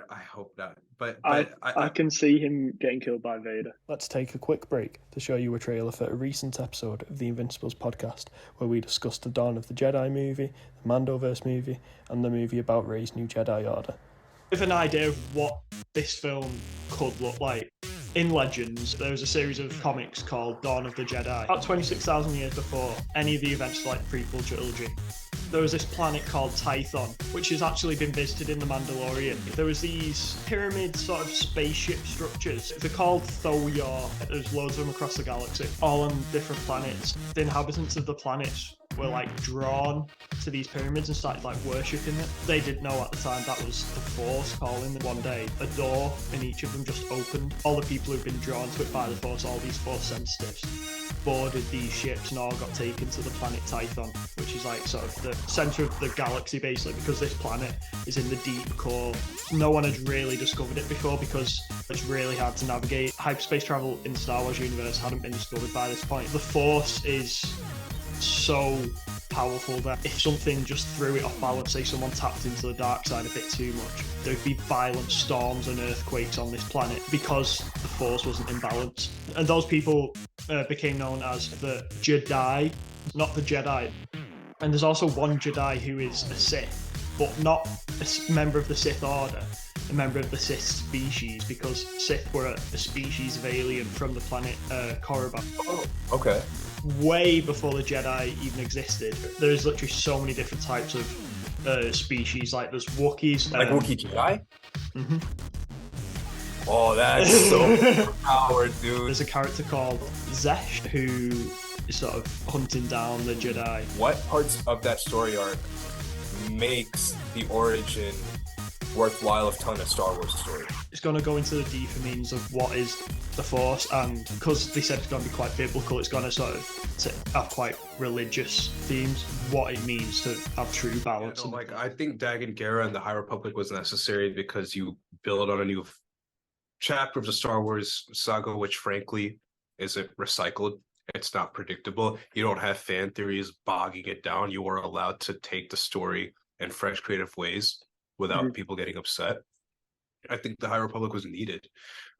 I hope not, but I can see him getting killed by Vader. Let's take a quick break to show you a trailer for a recent episode of the Invincibles podcast, where we discussed the Dawn of the Jedi movie, the Mandoverse movie, and the movie about Rey's New Jedi Order. With an idea of what this film could look like. In Legends, there was a series of comics called Dawn of the Jedi. About 26,000 years before any of the events like prequel trilogy, there was this planet called Tython, which has actually been visited in The Mandalorian. There was these pyramid sort of spaceship structures. They're called Thoyor. There's loads of them across the galaxy, all on different planets. The inhabitants of the planets were like drawn to these pyramids and started like worshipping it. They didn't know at the time that was the Force calling them. One day, a door in each of them just opened. All the people who've been drawn to it by the Force, all these Force sensitives, boarded these ships and all got taken to the planet Tython, which is like sort of the center of the galaxy basically, because this planet is in the deep core. No one had really discovered it before because it's really hard to navigate. Hyperspace travel in the Star Wars universe hadn't been discovered by this point. The Force is so powerful that if something just threw it off balance, say someone tapped into the dark side a bit too much, there'd be violent storms and earthquakes on this planet because the force wasn't in balance. And those people became known as the Jedi, not the Jedi. And there's also one Jedi who is a Sith, but not a member of the Sith Order, a member of the Sith species, because Sith were a species of alien from the planet Korriban. Oh, okay. Way before the Jedi even existed. There's literally so many different types of species. Like there's Wookiees. Like Wookiee Jedi? Mm-hmm. Oh, that's so powered, dude. There's a character called Zesh who is sort of hunting down the Jedi. What parts of that story arc makes the origin worthwhile of telling a Star Wars story? It's going to go into the deeper meanings of what is the Force, and because they said it's going to be quite biblical, it's going to sort of have quite religious themes, what it means to have true balance. Yeah, no, I think Dagon Gera and the High Republic was necessary because you build on a new chapter of the Star Wars saga, which frankly isn't recycled. It's not predictable. You don't have fan theories bogging it down. You are allowed to take the story in fresh, creative ways without people getting upset. I think the High Republic was needed.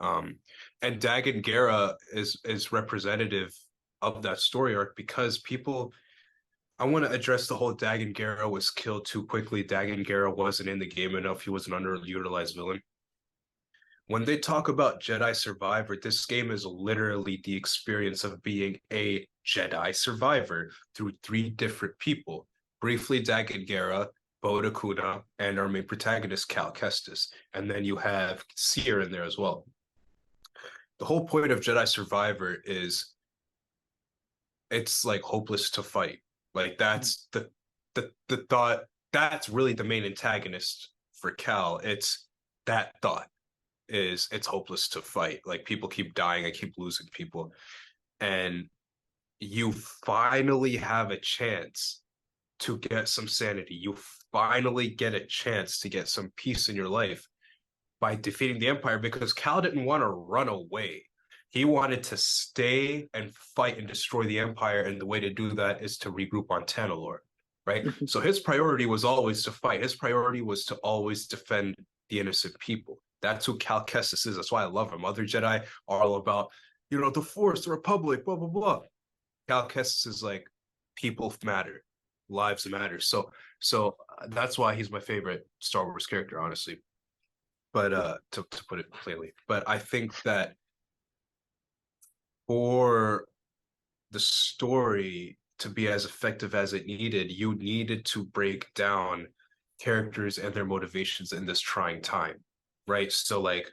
And Dagon Gera is representative of that story arc because people... I want to address the whole Dagon Gera was killed too quickly. Dagon Gera wasn't in the game enough. He was an underutilized villain. When they talk about Jedi Survivor, this game is literally the experience of being a Jedi Survivor through 3 different people. Briefly, Dagon Gera, Bode Akuna, and our main protagonist, Cal Kestis. And then you have Seer in there as well. The whole point of Jedi Survivor is it's like hopeless to fight. Like that's the thought, that's really the main antagonist for Cal. It's that thought. It's hopeless to fight. Like people keep dying, I keep losing people. And you finally have a chance to get some sanity. You finally get a chance to get some peace in your life by defeating the Empire, because Cal didn't want to run away. He wanted to stay and fight and destroy the Empire, and the way to do that is to regroup on Tanalorr, right? So his priority was always to fight. His priority was to always defend the innocent people. That's who Cal Kestis is. That's why I love him. Other Jedi are all about, the Force, the Republic, blah, blah, blah. Cal Kestis is like, people matter. Lives matter. So that's why he's my favorite Star Wars character, honestly. But to put it plainly. But I think that for the story to be as effective as it needed, you needed to break down characters and their motivations in this trying time, right? So like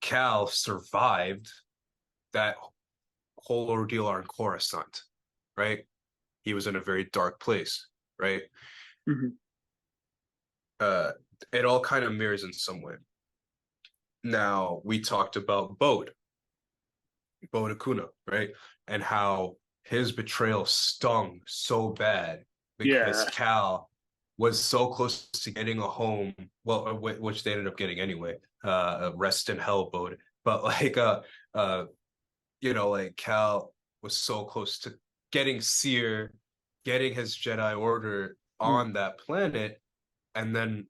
Cal survived that whole ordeal on Coruscant, right? He was in a very dark place, right? It all kind of mirrors in some way. Now, we talked about Bode Akuna, right? And how his betrayal stung so bad because Cal was so close to getting a home, well, which they ended up getting anyway. Rest in hell, Bode. But like, like Cal was so close to getting Seer, getting his Jedi Order on that planet, and then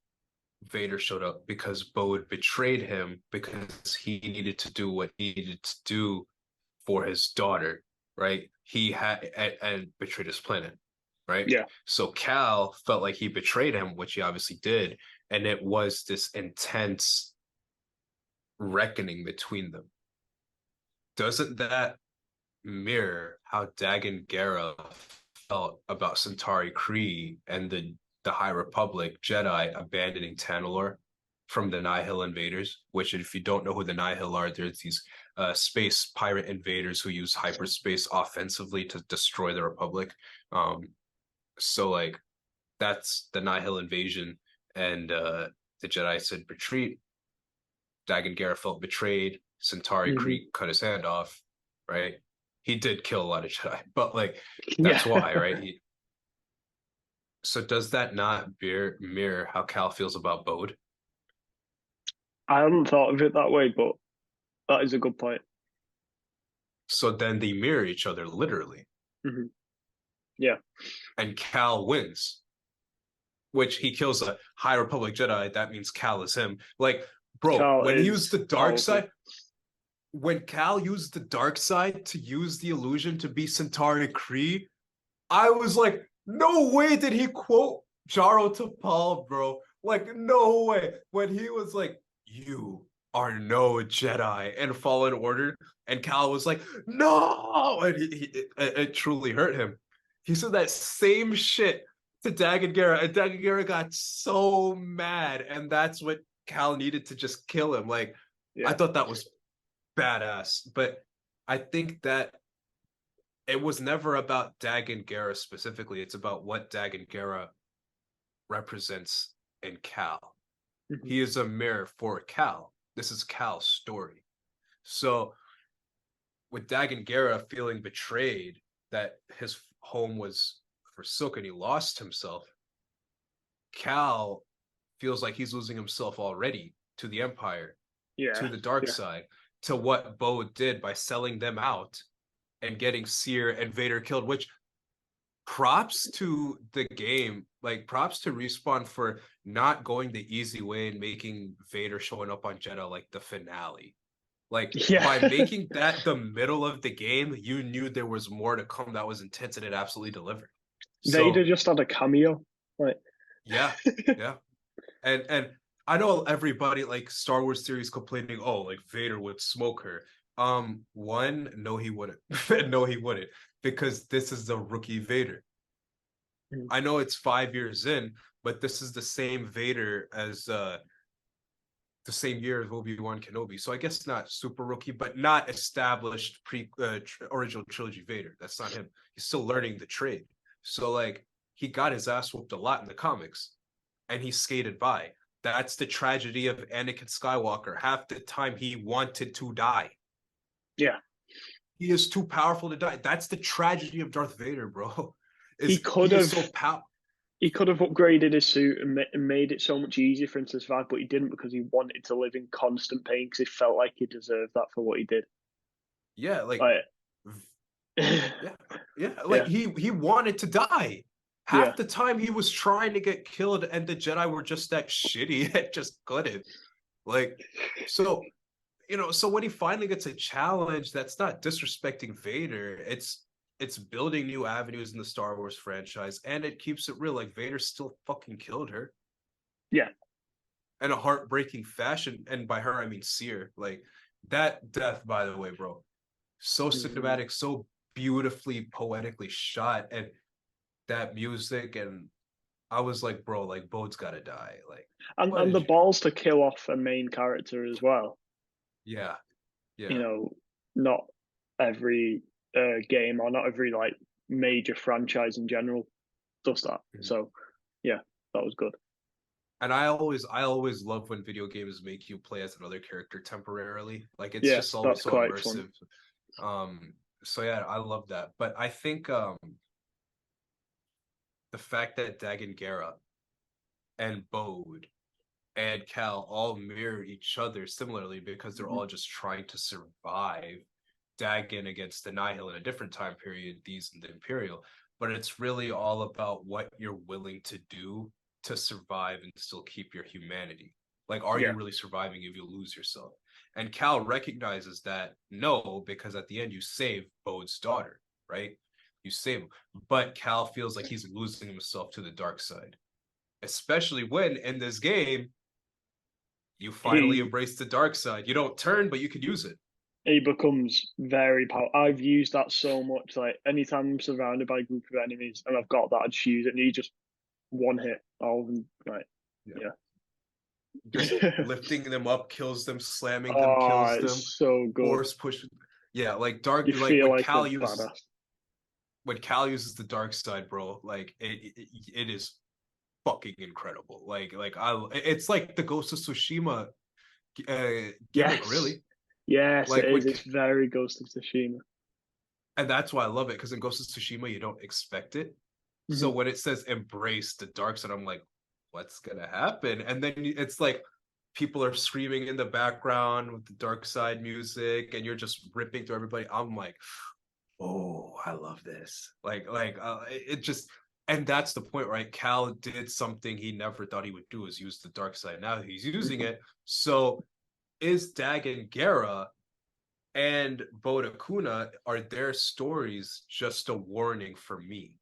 Vader showed up because Bode betrayed him because he needed to do what he needed to do for his daughter, right? He had and betrayed his planet, right? Yeah. So Cal felt like he betrayed him, which he obviously did, and it was this intense reckoning between them. Doesn't that mirror how Dagon Gera felt about Centauri Kree and the High Republic Jedi abandoning Tanalorr from the Nihil invaders? Which, if you don't know who the Nihil are, there's these space pirate invaders who use hyperspace offensively to destroy the Republic. So like that's the Nihil invasion, and the Jedi said retreat. Dagon Gera felt betrayed. Centauri Kree cut his hand off, right? He did kill a lot of Jedi, but like that's why, right? So does that not mirror how Cal feels about Bode? I hadn't thought of it that way, but that is a good point. So then they mirror each other literally. Yeah. And Cal wins, which he kills a High Republic Jedi. That means Cal is him. Like, bro, Cal when he is used the dark powerful. side, when Cal used the dark side to use the illusion to be Centauri Kree, I was like, no way did he quote Jaro Tapal, bro. Like, no way. When he was like, you are no Jedi in Fallen Order, and Cal was like, no, and it truly hurt him. He said that same shit to Dagan Gera, and Dagan Gera got so mad, and that's what Cal needed to just kill him. Like, I thought that was badass, but I think that it was never about Dagan Gera specifically. It's about what Dagan Gera represents in Cal. Mm-hmm. He is a mirror for Cal. This is Cal's story. So with Dagan Gera feeling betrayed that his home was forsook and he lost himself, Cal feels like he's losing himself already to the Empire, to the dark side, to what Bo did by selling them out and getting Seer and Vader killed, which props to the game, like props to Respawn for not going the easy way and making Vader showing up on Jedha like the finale. Like by making that the middle of the game, you knew there was more to come that was intense and it absolutely delivered. Vader just had a cameo. Like yeah. And I know everybody like Star Wars series complaining, oh, like Vader would smoke her. One, no, he wouldn't. No, he wouldn't, because this is the rookie Vader. I know it's 5 years in, but this is the same Vader as the same year as Obi-Wan Kenobi. So I guess not super rookie, but not established original trilogy Vader. That's not him. He's still learning the trade. So like he got his ass whooped a lot in the comics, and he skated by. That's the tragedy of Anakin Skywalker. Half the time he wanted to die. Yeah. He is too powerful to die. That's the tragedy of Darth Vader, bro. He could have upgraded his suit and made it so much easier for him to survive, but he didn't, because he wanted to live in constant pain because he felt like he deserved that for what he did. Yeah, like yeah. He wanted to die. Half the time he was trying to get killed, and the Jedi were just that shitty and just couldn't. Like, so so when he finally gets a challenge, that's not disrespecting Vader. It's building new avenues in the Star Wars franchise, and it keeps it real. Like, Vader still fucking killed her. Yeah. In a heartbreaking fashion, and by her I mean Seer. Like, that death, by the way, bro, so cinematic, so beautifully poetically shot, and that music, and I was like, bro, like Bode's gotta die. Like, and the balls to kill off a main character as well. Yeah. Not every game, or not every like major franchise in general does that. So yeah, that was good. And I always love when video games make you play as another character temporarily. Like, it's just always so immersive. So yeah, I love that. But I think the fact that Dagan Gera and Bode and Cal all mirror each other similarly, because they're all just trying to survive. Dagan against the Nihil in a different time period, these in the Imperial, but it's really all about what you're willing to do to survive and still keep your humanity. Like, are you really surviving if you lose yourself? And Cal recognizes that no, because at the end you save Bode's daughter, right? You save him, but Cal feels like he's losing himself to the dark side, especially when in this game you finally embrace the dark side. You don't turn, but you can use it. He becomes very powerful. I've used that so much. Like, anytime I'm surrounded by a group of enemies and I've got that, I just use it, and you just one hit all of them. Right. Yeah. Just lifting them up kills them, slamming them kills them. So good. Force push. Yeah, like dark. You like feel when like Cal uses the dark side, bro. Like it is fucking incredible. It's like the Ghost of Tsushima gimmick, really. Yes, like, it is. It's very Ghost of Tsushima. And that's why I love it, because in Ghost of Tsushima, you don't expect it. So when it says embrace the dark side, I'm like, what's going to happen? And then it's like people are screaming in the background with the dark side music, and you're just ripping through everybody. I'm like, oh, I love this. It just, and that's the point, right? Cal did something he never thought he would do, is use the dark side. Now he's using it. So is Dagan Gera and Boda Kuna, are their stories just a warning for me?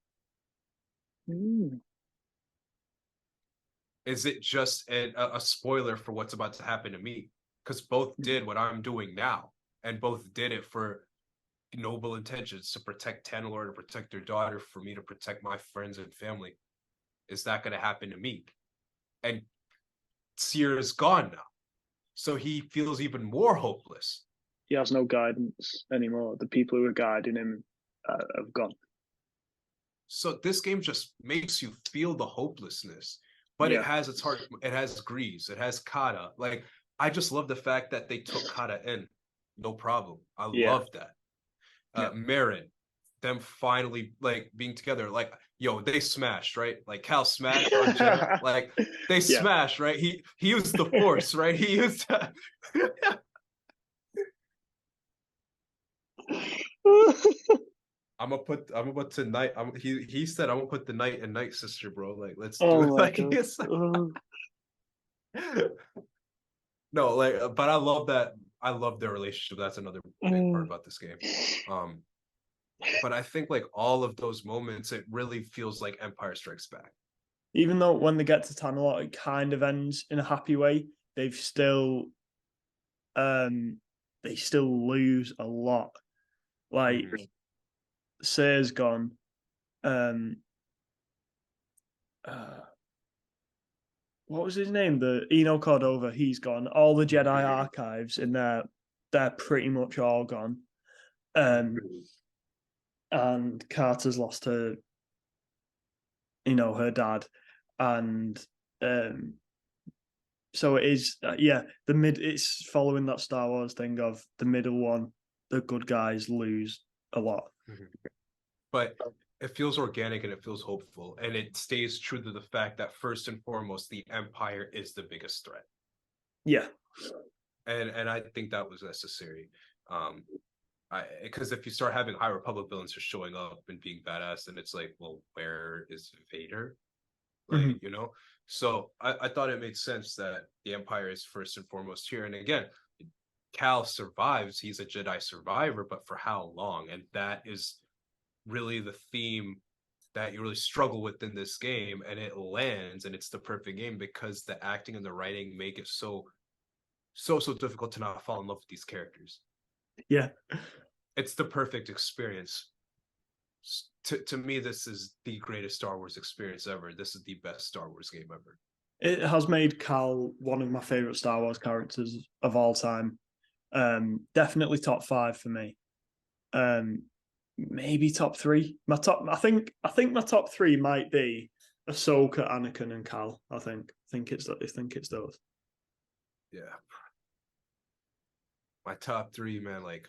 Mm. Is it just a spoiler for what's about to happen to me? Because both did what I'm doing now, and both did it for noble intentions, to protect Tanalor, to protect their daughter, for me to protect my friends and family. Is that going to happen to me? And Seer is gone now, so he feels even more hopeless. He has no guidance anymore. The people who are guiding him have gone. So this game just makes you feel the hopelessness, but it has its heart. It has Greaves. It has Kata. Like, I just love the fact that they took Kata in. No problem. I love that. Marin, them finally like being together. Like, yo, they smashed, right? Like Cal smashed on Jedi. Like they smashed, right? He used the Force, right? He used. I'm gonna put tonight. He said I'm gonna put the night and night sister, bro. Like, let's do it. Like, no, like, but I love that. I love their relationship. That's another big part about this game. But I think like all of those moments, it really feels like Empire Strikes Back. Even though when they get to Tanalorr, it kind of ends in a happy way, they still lose a lot. Like, Sayer's gone. What was his name? The Eno Cordova, he's gone. All the Jedi archives in there, they're pretty much all gone. And Carter's lost her, her dad. And so it is, it's following that Star Wars thing of the middle one, the good guys lose a lot. But it feels organic and it feels hopeful, and it stays true to the fact that first and foremost, the Empire is the biggest threat. Yeah. And I think that was necessary. Because if you start having High Republic villains just showing up and being badass, then it's like, well, where is Vader? Like, So I thought it made sense that the Empire is first and foremost here. And again, Cal survives. He's a Jedi survivor, but for how long? And that is really the theme that you really struggle with in this game, and it lands, and it's the perfect game because the acting and the writing make it so difficult to not fall in love with these characters. Yeah, it's the perfect experience. To me, this is the greatest Star Wars experience ever. This is the best Star Wars game ever. It has made Cal one of my favorite Star Wars characters of all time. Definitely top 5 for me. Maybe top 3. I think my top 3 might be Ahsoka, Anakin, and Cal. I think it's those. Yeah. My top 3, man, like,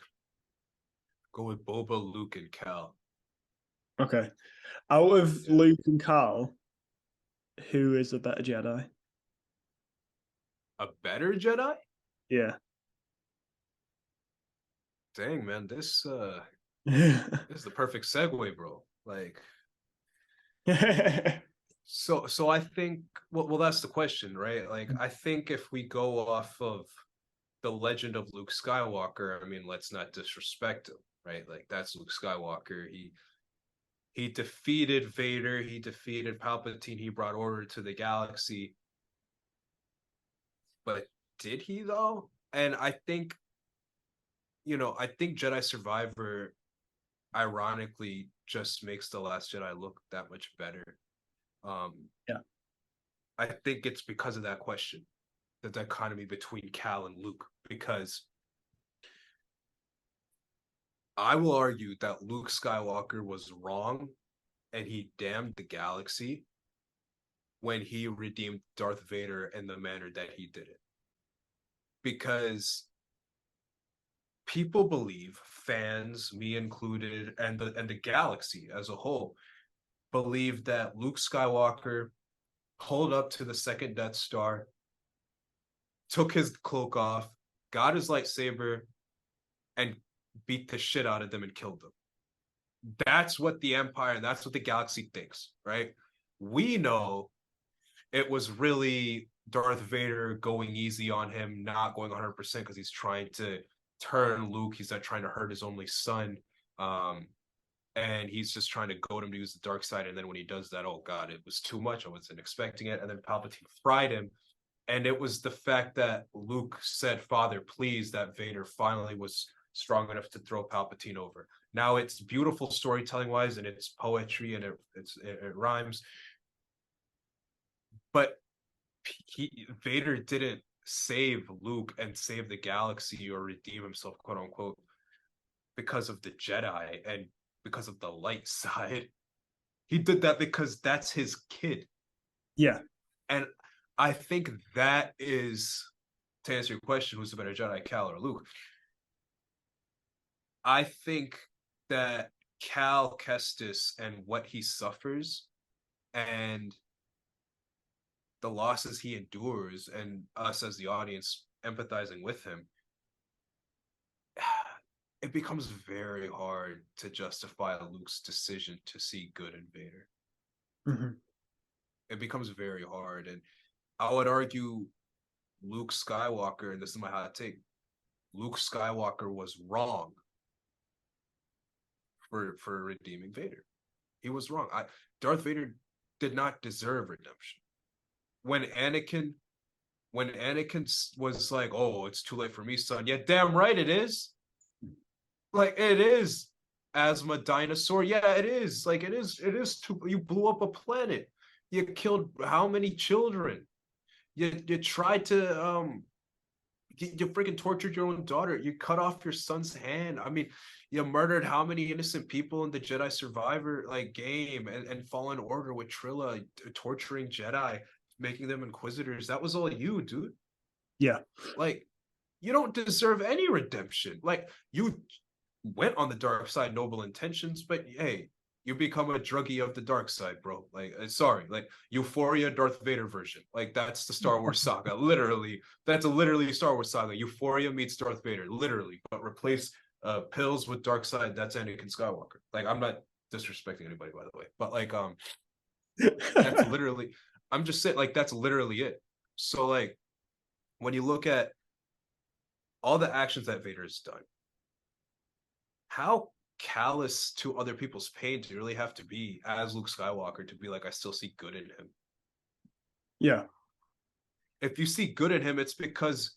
go with Boba, Luke, and Cal. Okay. Out of Luke and Cal, who is a better Jedi? A better Jedi? Yeah. Dang, man, this is the perfect segue, bro. Like, so I think, well, that's the question, right? Like, I think if we go off of the legend of Luke Skywalker, I mean, let's not disrespect him, right? Like, that's Luke Skywalker. He defeated Vader. He defeated Palpatine. He brought order to the galaxy. But did he, though? And I think, I think Jedi Survivor ironically just makes The Last Jedi look that much better. I think it's because of that question, the dichotomy between Cal and Luke, because I will argue that Luke Skywalker was wrong and he damned the galaxy when he redeemed Darth Vader in the manner that he did it. Because people believe, fans, me included, and the galaxy as a whole, believe that Luke Skywalker pulled up to the second Death Star, took his cloak off, got his lightsaber, and beat the shit out of them and killed them. That's what the Empire and that's what the galaxy thinks, right? We know it was really Darth Vader going easy on him, not going 100% because he's trying to turn Luke. He's not trying to hurt his only son. And he's just trying to goad him to use the dark side. And then when he does that, oh God, it was too much. I wasn't expecting it. And then Palpatine fried him. And it was the fact that Luke said, Father, please, that Vader finally was strong enough to throw Palpatine over. Now it's beautiful storytelling wise, and it's poetry and it rhymes. But Vader didn't save Luke and save the galaxy or redeem himself, quote unquote, because of the Jedi and because of the light side. He did that because that's his kid. Yeah. And I think that is, to answer your question, who's the better Jedi, Cal or Luke? I think that Cal Kestis and what he suffers and the losses he endures, and us as the audience empathizing with him, it becomes very hard to justify Luke's decision to see good in Vader. Mm-hmm. It becomes very hard. And I would argue Luke Skywalker, and this is my hot take, Luke Skywalker was wrong for redeeming Vader. He was wrong. Darth Vader did not deserve redemption. When Anakin was like, oh, it's too late for me, son. Yeah, damn right it is. Like, it is. Asthma dinosaur. Yeah, it is. Like, it is too. You blew up a planet. You killed how many children? You tried to you freaking tortured your own daughter. You cut off your son's hand. I mean, you murdered how many innocent people in the Jedi Survivor like game and Fallen Order with Trilla, torturing Jedi, making them Inquisitors. That was all you, dude. Yeah. Like, you don't deserve any redemption. Like, you went on the dark side, noble intentions, but hey, you become a druggie of the dark side, bro. Like, sorry, like Euphoria Darth Vader version. Like, that's the Star Wars saga. Literally, that's literally Star Wars saga. Euphoria meets Darth Vader, literally. But replace pills with dark side. That's Anakin Skywalker. Like, I'm not disrespecting anybody, by the way, but like, that's literally. I'm just saying, like, that's literally it. So, like, when you look at all the actions that Vader has done, how callous to other people's pain do you really have to be as Luke Skywalker to be like, I still see good in him? Yeah. If you see good in him, it's because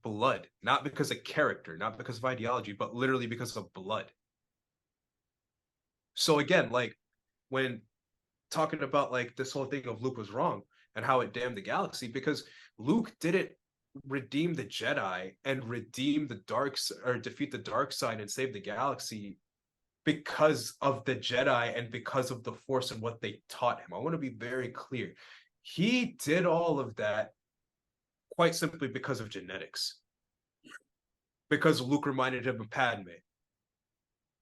blood, not because of character, not because of ideology, but literally because of blood. So again, like, when talking about like this whole thing of Luke was wrong and how it damned the galaxy, because Luke didn't redeem the Jedi and redeem the defeat the dark side and save the galaxy because of the Jedi and because of the Force and what they taught him. I want to be very clear. He did all of that quite simply because of genetics. Because Luke reminded him of Padme.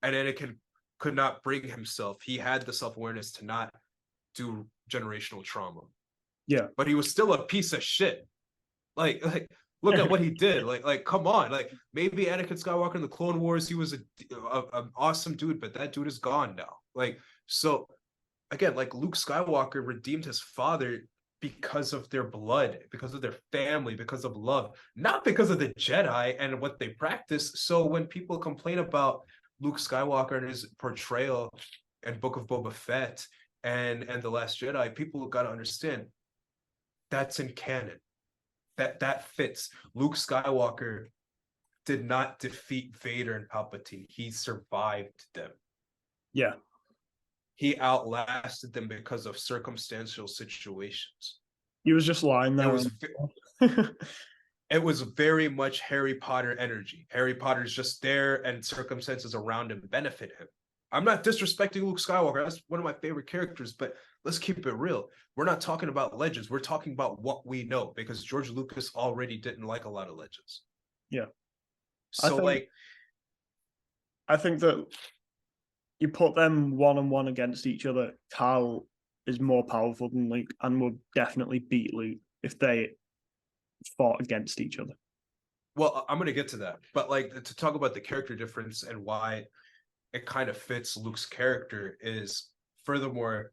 And Anakin could not bring himself. He had the self-awareness to not do generational trauma. Yeah. But he was still a piece of shit. Like look at what he did. Like come on. Like, maybe Anakin Skywalker in the Clone Wars, he was an awesome dude, but that dude is gone now. Like, so again, like, Luke Skywalker redeemed his father because of their blood, because of their family, because of love, not because of the Jedi and what they practice. So when people complain about Luke Skywalker and his portrayal in Book of Boba Fett and The Last Jedi, people got to understand that's in canon. That fits. Luke Skywalker did not defeat Vader and Palpatine. He survived them. Yeah. He outlasted them because of circumstantial situations. He was just lying there. It was very much Harry Potter energy. Harry Potter's just there and circumstances around him benefit him. I'm not disrespecting Luke Skywalker. That's one of my favorite characters, but let's keep it real. We're not talking about legends. We're talking about what we know, because George Lucas already didn't like a lot of legends. Yeah. So I think that you put them one-on-one against each other, Cal is more powerful than Luke and would definitely beat Luke if they fought against each other. Well, I'm going to get to that. But like, to talk about the character difference and why it kind of fits Luke's character is, furthermore,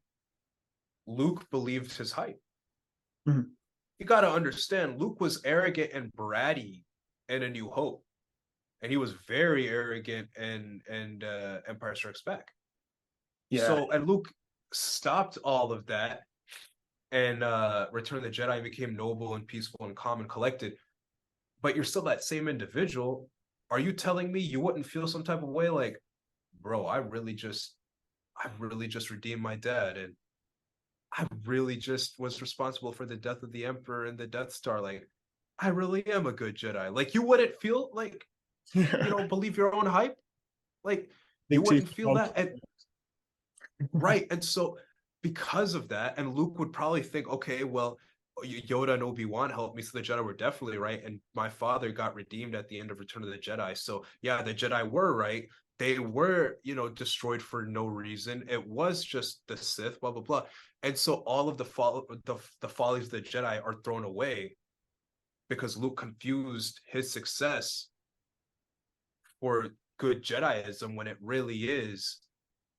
Luke believed his hype. Mhm. You got to understand, Luke was arrogant and bratty in A New Hope, and he was very arrogant in Empire Strikes Back. Yeah. So, and Luke stopped all of that and Return of the Jedi and became noble and peaceful and calm and collected. But you're still that same individual. Are you telling me you wouldn't feel some type of way like, bro, I really just redeemed my dad, and I really just was responsible for the death of the Emperor and the Death Star. Like, I really am a good Jedi. Like, you wouldn't feel like you don't believe your own hype. Like, you wouldn't feel that. And, right. And so because of that, and Luke would probably think, okay, well, Yoda and Obi-Wan helped me, so the Jedi were definitely right. And my father got redeemed at the end of Return of the Jedi. So yeah, the Jedi were right. They were, destroyed for no reason. It was just the Sith, blah, blah, blah. And so all of the follies of the Jedi are thrown away because Luke confused his success for good Jediism when it really is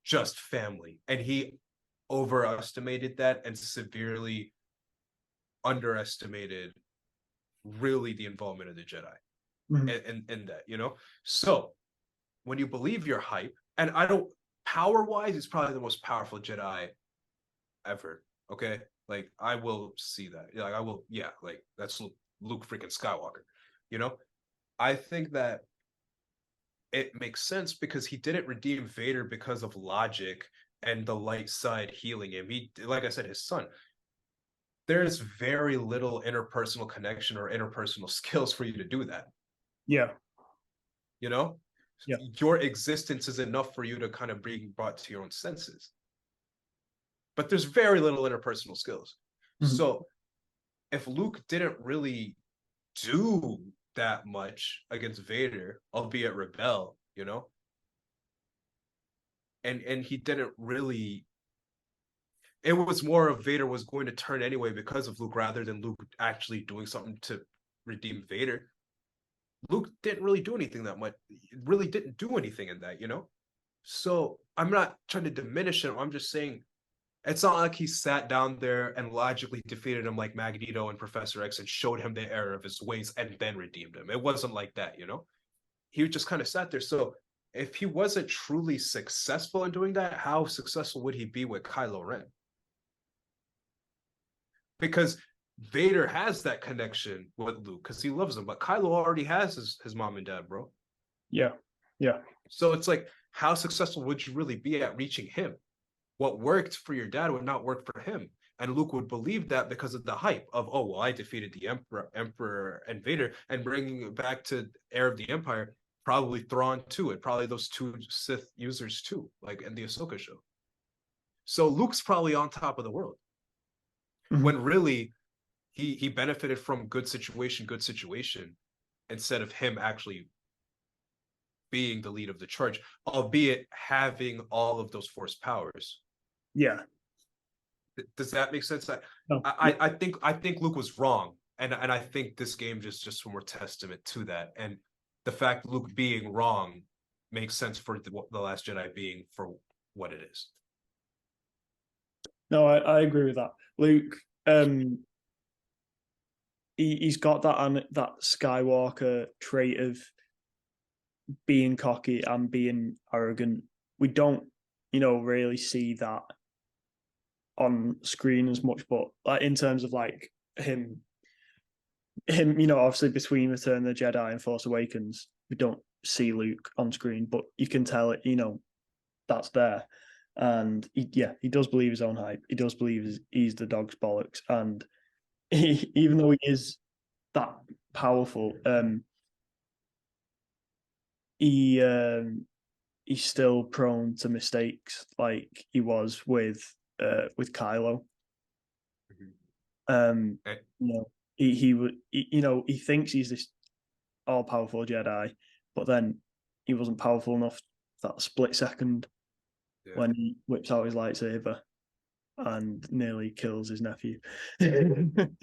just family. And he overestimated that and severely underestimated really the involvement of the Jedi in that, So when you believe your hype, and I don't, power-wise, he's probably the most powerful Jedi ever. Okay, like I will see that. Like I will, yeah, like that's Luke freaking Skywalker. I think that it makes sense because he didn't redeem Vader because of logic and the light side healing him. He, like I said, his son. There's very little interpersonal connection or interpersonal skills for you to do that. Yeah. Yeah. Your existence is enough for you to kind of be brought to your own senses. But there's very little interpersonal skills. Mm-hmm. So if Luke didn't really do that much against Vader, albeit rebel, and he didn't really, it was more of Vader was going to turn anyway because of Luke rather than Luke actually doing something to redeem Vader. Luke didn't really do anything that much. Really didn't do anything in that, So I'm not trying to diminish him. I'm just saying it's not like he sat down there and logically defeated him like Magneto and Professor X and showed him the error of his ways and then redeemed him. It wasn't like that, He just kind of sat there. So if he wasn't truly successful in doing that, how successful would he be with Kylo Ren? Because Vader has that connection with Luke because he loves him, but Kylo already has his mom and dad, bro. Yeah. So it's like, how successful would you really be at reaching him? What worked for your dad would not work for him. And Luke would believe that because of the hype of, oh, well, I defeated the Emperor and Vader, and bringing it back to Heir of the Empire, probably Thrawn too, and probably those two Sith users too, like in the Ahsoka show. So Luke's probably on top of the world. Mm-hmm. When really he benefited from good situation, instead of him actually being the lead of the charge, albeit having all of those force powers. Yeah. Does that make sense? No. I think Luke was wrong, and I think this game just more testament to that. And the fact Luke being wrong makes sense for the Last Jedi being for what it is. No, I agree with that. Luke, he's got that Skywalker trait of being cocky and being arrogant. We don't, really see that on screen as much, but like in terms of like him, obviously between Return of the Jedi and Force Awakens, we don't see Luke on screen, but you can tell it, that's there. And he does believe his own hype. He does believe he's the dog's bollocks. And even though he is that powerful, he's still prone to mistakes, like he was with Kylo. He thinks he's this all powerful Jedi, but then he wasn't powerful enough that split second when he whips out his lightsaber and nearly kills his nephew. And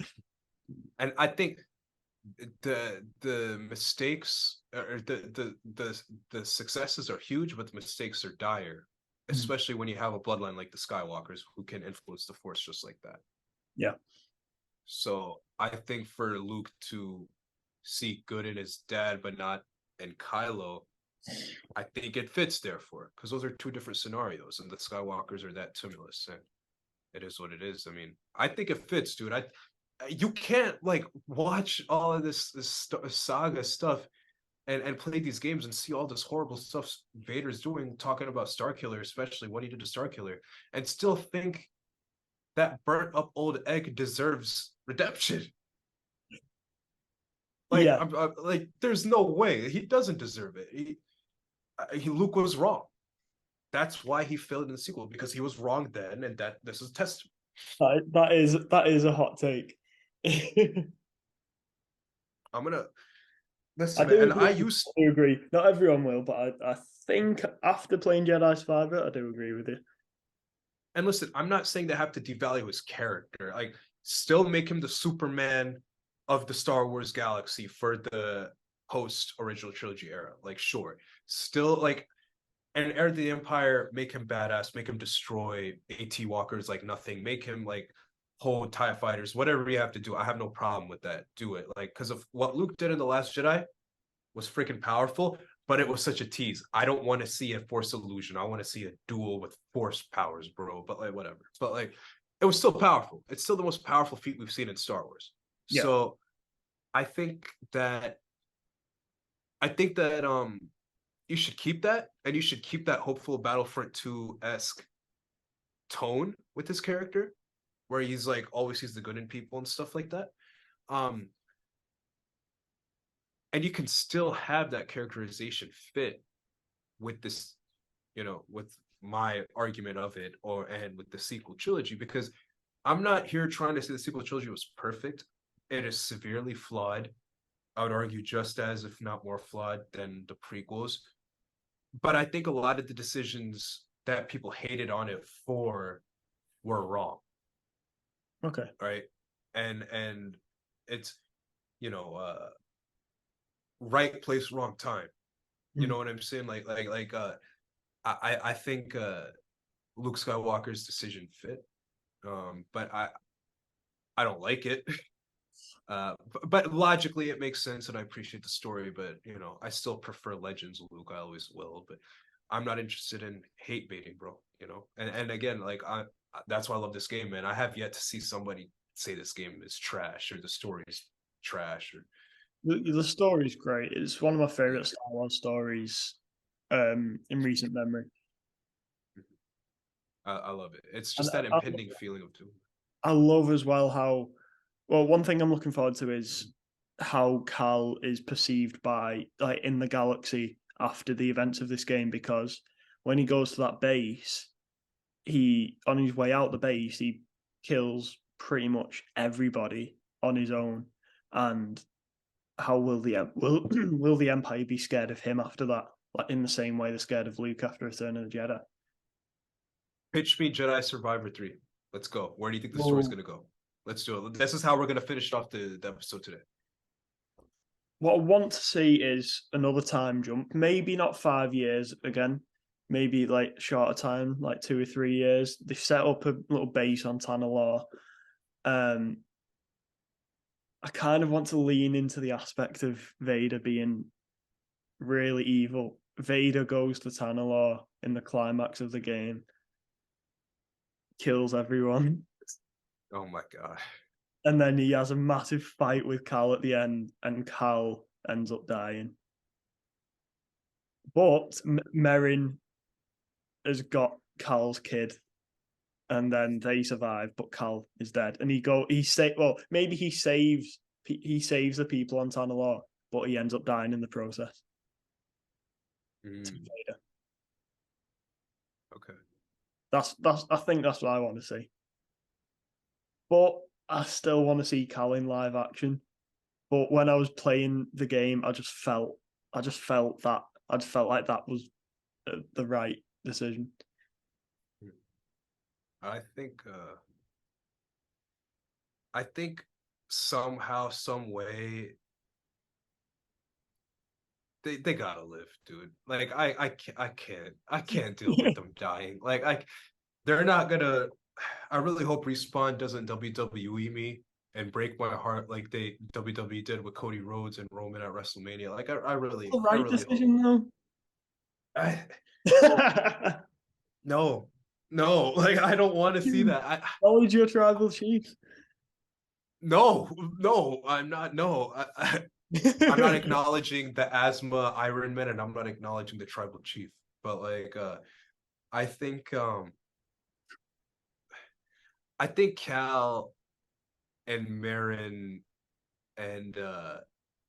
I think the mistakes or the successes are huge, but the mistakes are dire, especially when you have a bloodline like the Skywalkers who can influence the Force just like that. Yeah. So I think for Luke to see good in his dad, but not in Kylo, I think it fits therefore, because those are two different scenarios, and the Skywalkers are that similar. And it is what it is. I mean, I think it fits, dude. You can't like watch all of this saga stuff and play these games and see all this horrible stuff Vader's doing, talking about Starkiller, especially what he did to Starkiller, and still think that burnt up old egg deserves redemption. Like, Yeah. like, there's no way he doesn't deserve it. Luke was wrong. That's why he failed in the sequel, because he was wrong then, and that this is a testament. That is a hot take. I'm gonna I listen, do man, and agree, I used I do agree. Not everyone will, but I think after playing Jedi Survivor, I do agree with you. and listen, I'm not saying they have to devalue his character. Like, still make him the Superman of the Star Wars galaxy for the post original trilogy era. Like, sure, still like, and Heir to the Empire, make him badass, make him destroy AT walkers like nothing, make him like hold TIE fighters, whatever you have to do. I have no problem with that. Do it. Like, because of what Luke did in The Last Jedi was freaking powerful, but it was such a tease. I don't want to see a Force illusion. I want to see a duel with Force powers, bro. But like, whatever. But like, it was still powerful. It's still the most powerful feat we've seen in Star Wars. Yeah. So I think that you should keep that, and you should keep that hopeful Battlefront 2-esque tone with his character, where he's like always sees the good in people and stuff like that. Um, and you can still have that characterization fit with this, with my argument of it, and with the sequel trilogy, because I'm not here trying to say the sequel trilogy was perfect. It is severely flawed. I would argue just as, if not more flawed than the prequels. But I think a lot of the decisions that people hated on it for were wrong. Okay. Right. And it's, you know, right place, wrong time. You know what I'm saying? I think Luke Skywalker's decision fit. But I don't like it. But logically it makes sense, and I appreciate the story, but I still prefer Legends Luke. I always will, but I'm not interested in hate baiting, bro. And again, like, that's why I love this game, man. I have yet to see somebody say this game is trash, or the story is trash, or The story's great. It's one of my favorite Star Wars stories in recent memory. I love it. It's And just that impending feeling of doom. I love as well how, well, one thing I'm looking forward to is how Cal is perceived by, like, in the galaxy after the events of this game, because when he goes to that base, on his way out the base, he kills pretty much everybody on his own. And how will will the Empire be scared of him after that? Like, in the same way they're scared of Luke after Return of the Jedi. Pitch me Jedi Survivor 3. Let's go. Where do you think the story's going to go? Let's do it. This is how we're going to finish off the episode today. What I want to see is another time jump. Maybe not 5 years again. Maybe like shorter time, like 2 or 3 years. They've set up a little base on Tanalorr. I kind of want to lean into the aspect of Vader being really evil. Vader goes to Tanalorr in the climax of the game, kills everyone, Oh my god. and then he has a massive fight with Cal at the end, and Cal ends up dying. But Merrin has got Cal's kid, and then they survive, but Cal is dead. And maybe he saves the people on Tanalorr, but he ends up dying in the process. Okay. That's I think that's what I want to see. But I still want to see Cal in live action. But when I was playing the game, I just felt like that was the right decision. I think somehow, some way, they gotta live, dude. Like I can't deal with them dying. Like they're not gonna. I really hope Respawn doesn't WWE me and break my heart like they WWE did with Cody Rhodes and Roman at WrestleMania. Like The I right really hope. decision, though. I, no, no, like I don't want to see that. Acknowledge your tribal chief. No, no, I'm not. No, I'm not acknowledging the asthma Iron Man, and I'm not acknowledging the tribal chief. But like, I think, I think Cal and Marin and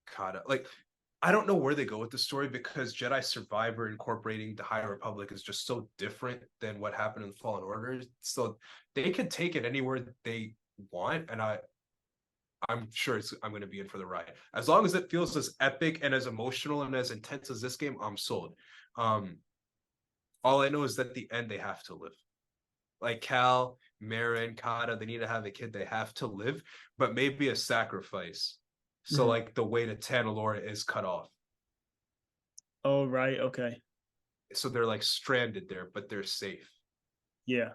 Kata, like, I don't know where they go with the story because Jedi Survivor incorporating the High Republic is just so different than what happened in the Fallen Order. So they can take it anywhere they want, and I'm sure I'm going to be in for the ride. As long as it feels as epic and as emotional and as intense as this game, I'm sold. All I know is that at the end they have to live. Like Cal, Marin, Kata, they need to have a kid. They have to live, but maybe a sacrifice. So like the way to Tanalorra is cut off. Oh, right. Okay. So they're like stranded there, but they're safe. Yeah.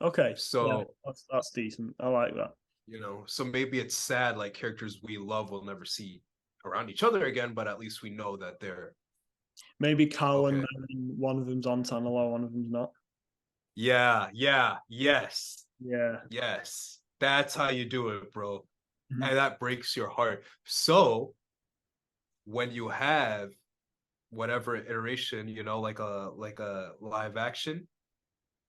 Okay. So that's decent. I like that. So maybe it's sad, like characters we love will never see around each other again, but at least we know that they're maybe Cal okay. and Marin, one of them's on Tanalorra, one of them's not. Yes. Yeah. Yes. That's how you do it, bro. Mm-hmm. And that breaks your heart. So when you have whatever iteration, like a live action,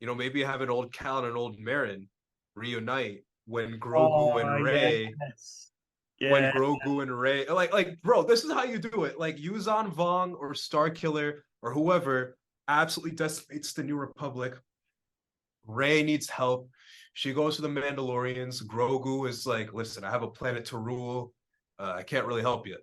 maybe have an old Cal and an old Marin reunite when Grogu and Rey. Yes. When Grogu and Rey, like, bro, this is how you do it. Like, Yuzan Vong or Starkiller or whoever absolutely decimates the New Republic. Rey needs help. She goes to the Mandalorians. Grogu is like, listen, I have a planet to rule. I can't really help you.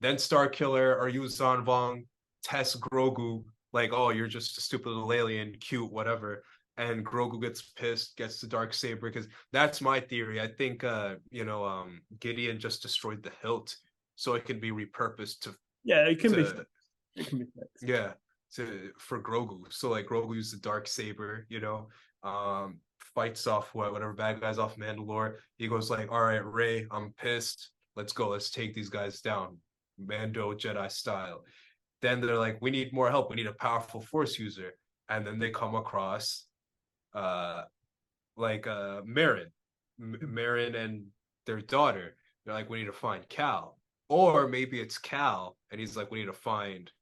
Then Starkiller or Yuzan Vong tests Grogu like, oh, you're just a stupid little alien, cute, whatever. And Grogu gets pissed, gets the Darksaber, because that's my theory. I think Gideon just destroyed the hilt so it can be repurposed to it can be fixed. Yeah, for Grogu. So like Grogu used the Darksaber, fights off whatever bad guys off Mandalore. He goes like, all right, Rey, I'm pissed. Let's go. Let's take these guys down. Mando Jedi style. Then they're like, we need more help. We need a powerful Force user. And then they come across Marin and their daughter. They're like, we need to find Cal. Or maybe it's Cal and he's like, we need to find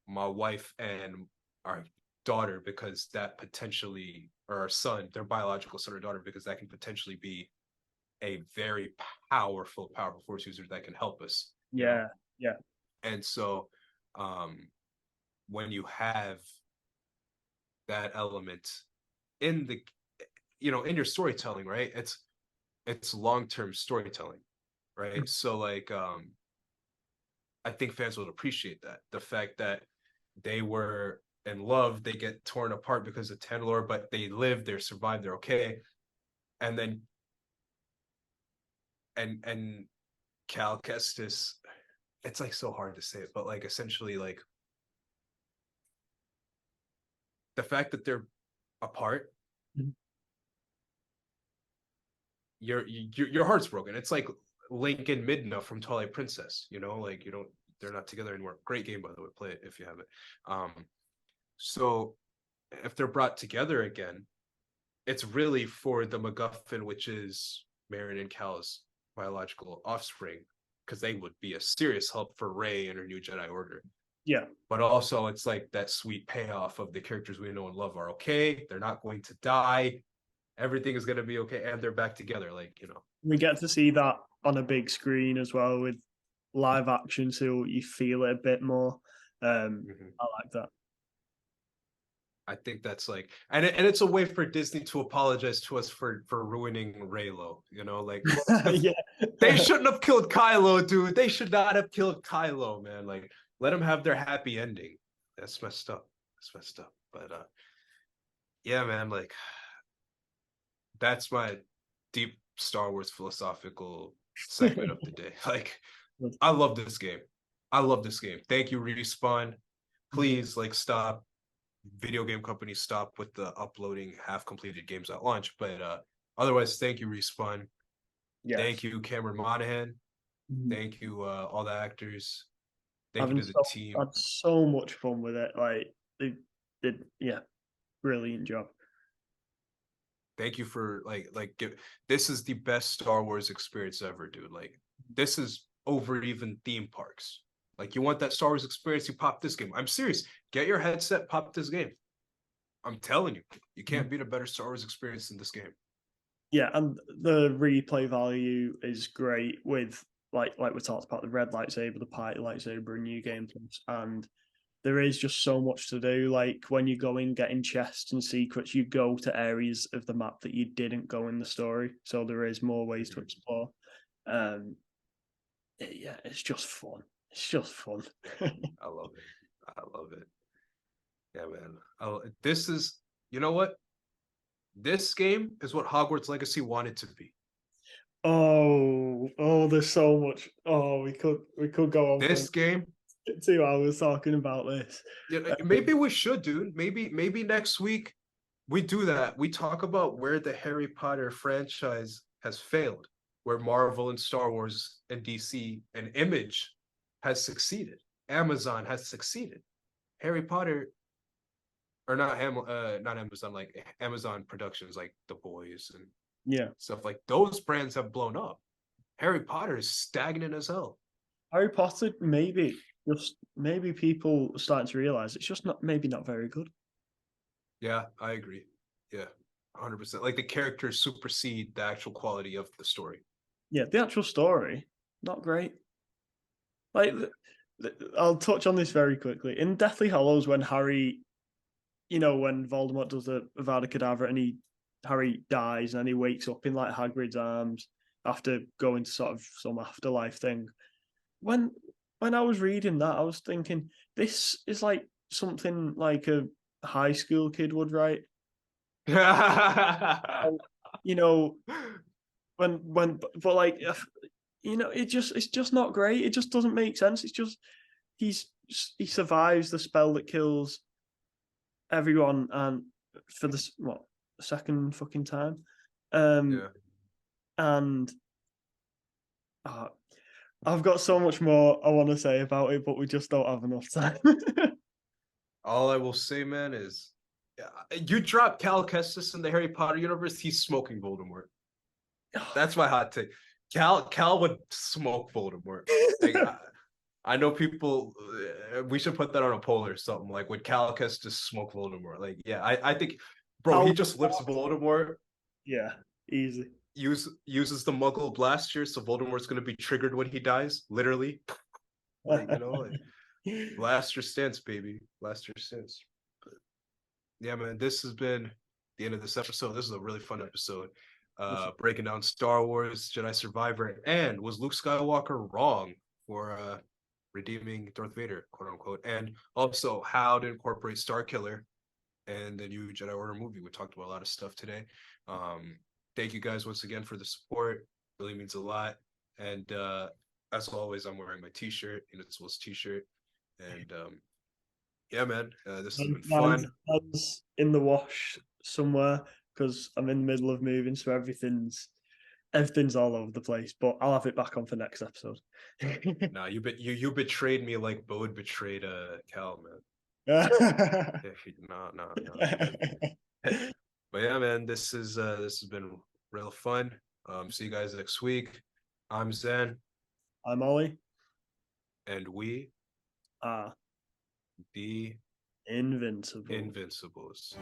my wife and our daughter, because that potentially, or our son, their biological son or daughter, because that can potentially be a very powerful Force user that can help us. Yeah. And so when you have that element in the in your storytelling, right, it's long-term storytelling, right? So like I think fans will appreciate that, the fact that they were in love, they get torn apart because of Tanalorra, but they live, they survive, they're okay. And then and Cal Kestis, it's like so hard to say it, but like essentially like the fact that they're apart, your heart's broken. It's like Link and Midna from Twilight Princess, like they're not together anymore. Great game, by the way, play it if you have it. So if they're brought together again, it's really for the MacGuffin, which is Marin and Cal's biological offspring, because they would be a serious help for Rey and her new Jedi Order. Yeah. But also it's like that sweet payoff of the characters we know and love are okay. They're not going to die. Everything is going to be okay. And they're back together. We get to see that on a big screen as well with live action, so you feel it a bit more. I like that. I think that's like, and it's a way for Disney to apologize to us for ruining Reylo, Yeah. They shouldn't have killed Kylo, dude. They should not have killed Kylo, man. Like, let them have their happy ending. That's messed up. But yeah, man, like that's my deep Star Wars philosophical segment of the day. Like, I love this game. I love this game. Thank you, Respawn. Please, like, stop. Video game companies stop with the uploading half-completed games at launch. But otherwise, thank you, Respawn. Yes. Thank you, Cameron Monaghan. Thank you, all the actors. Thank you to the team. I had so much fun with it. Like, they did, brilliant job. Thank you for this is the best Star Wars experience ever, dude. Like, this is over even theme parks. Like, you want that Star Wars experience, you pop this game. I'm serious. Get your headset, pop this game. I'm telling you, you can't beat a better Star Wars experience than this game. Yeah, and the replay value is great with like we talked about the red lightsaber, the party lightsaber, and new game plus, and there is just so much to do. Like when you go in getting chests and secrets, you go to areas of the map that you didn't go in the story, so there is more ways to explore. It's just fun. It's just fun. I love it. I love it. Yeah, man. This is, you know what? This game is what Hogwarts Legacy wanted to be. Oh, there's so much. Oh, we could go on this game 2 hours talking about this. Yeah, maybe we should, dude. Maybe next week we do that. We talk about where the Harry Potter franchise has failed, where Marvel and Star Wars and DC and Image has succeeded. Amazon has succeeded. Harry Potter, or not Amazon, like Amazon Productions, like The Boys and stuff like those brands have blown up. Harry Potter is stagnant as hell. Harry Potter, maybe people are starting to realize it's just not very good. Yeah, I agree. Yeah, 100%. Like the characters supersede the actual quality of the story. Yeah, the actual story, not great. Like, I'll touch on this very quickly. In Deathly Hallows, when Harry, when Voldemort does the Avada Kedavra and Harry dies and then he wakes up in like Hagrid's arms after going to sort of some afterlife thing. When I was reading that, I was thinking, this is like something like a high school kid would write. It's just not great. It just doesn't make sense. It's just he survives the spell that kills everyone, and for the second fucking time, and I've got so much more I want to say about it, but we just don't have enough time. All I will say, man, is you drop Cal Kestis in the Harry Potter universe, he's smoking Voldemort. That's my hot take. Cal would smoke Voldemort. Like, I know people. We should put that on a poll or something. Like, would Cal Kestis smoke Voldemort? Like, yeah, I think, bro, he just lifts Voldemort. Yeah, easy. Uses the Muggle blaster, so Voldemort's gonna be triggered when he dies. Literally, like, blaster stance, baby, blaster stance. But, yeah, man, this has been the end of this episode. This is a really fun episode. Breaking down Star Wars, Jedi Survivor, and was Luke Skywalker wrong for redeeming Darth Vader, quote unquote, and also how to incorporate Starkiller and the new Jedi Order movie. We talked about a lot of stuff today. Thank you guys once again for the support. Really means a lot. And as always, I'm wearing my t-shirt, Invincible's t-shirt. And yeah, man, this has been fun. Mine's in the wash somewhere because I'm in the middle of moving, so everything's all over the place. But I'll have it back on for next episode. Nah, you betrayed me like Bode betrayed Cal, man. No. But yeah, man, this has been real fun. See you guys next week. I'm Zan. I'm Oli. And we are the Invincibles. Invincibles.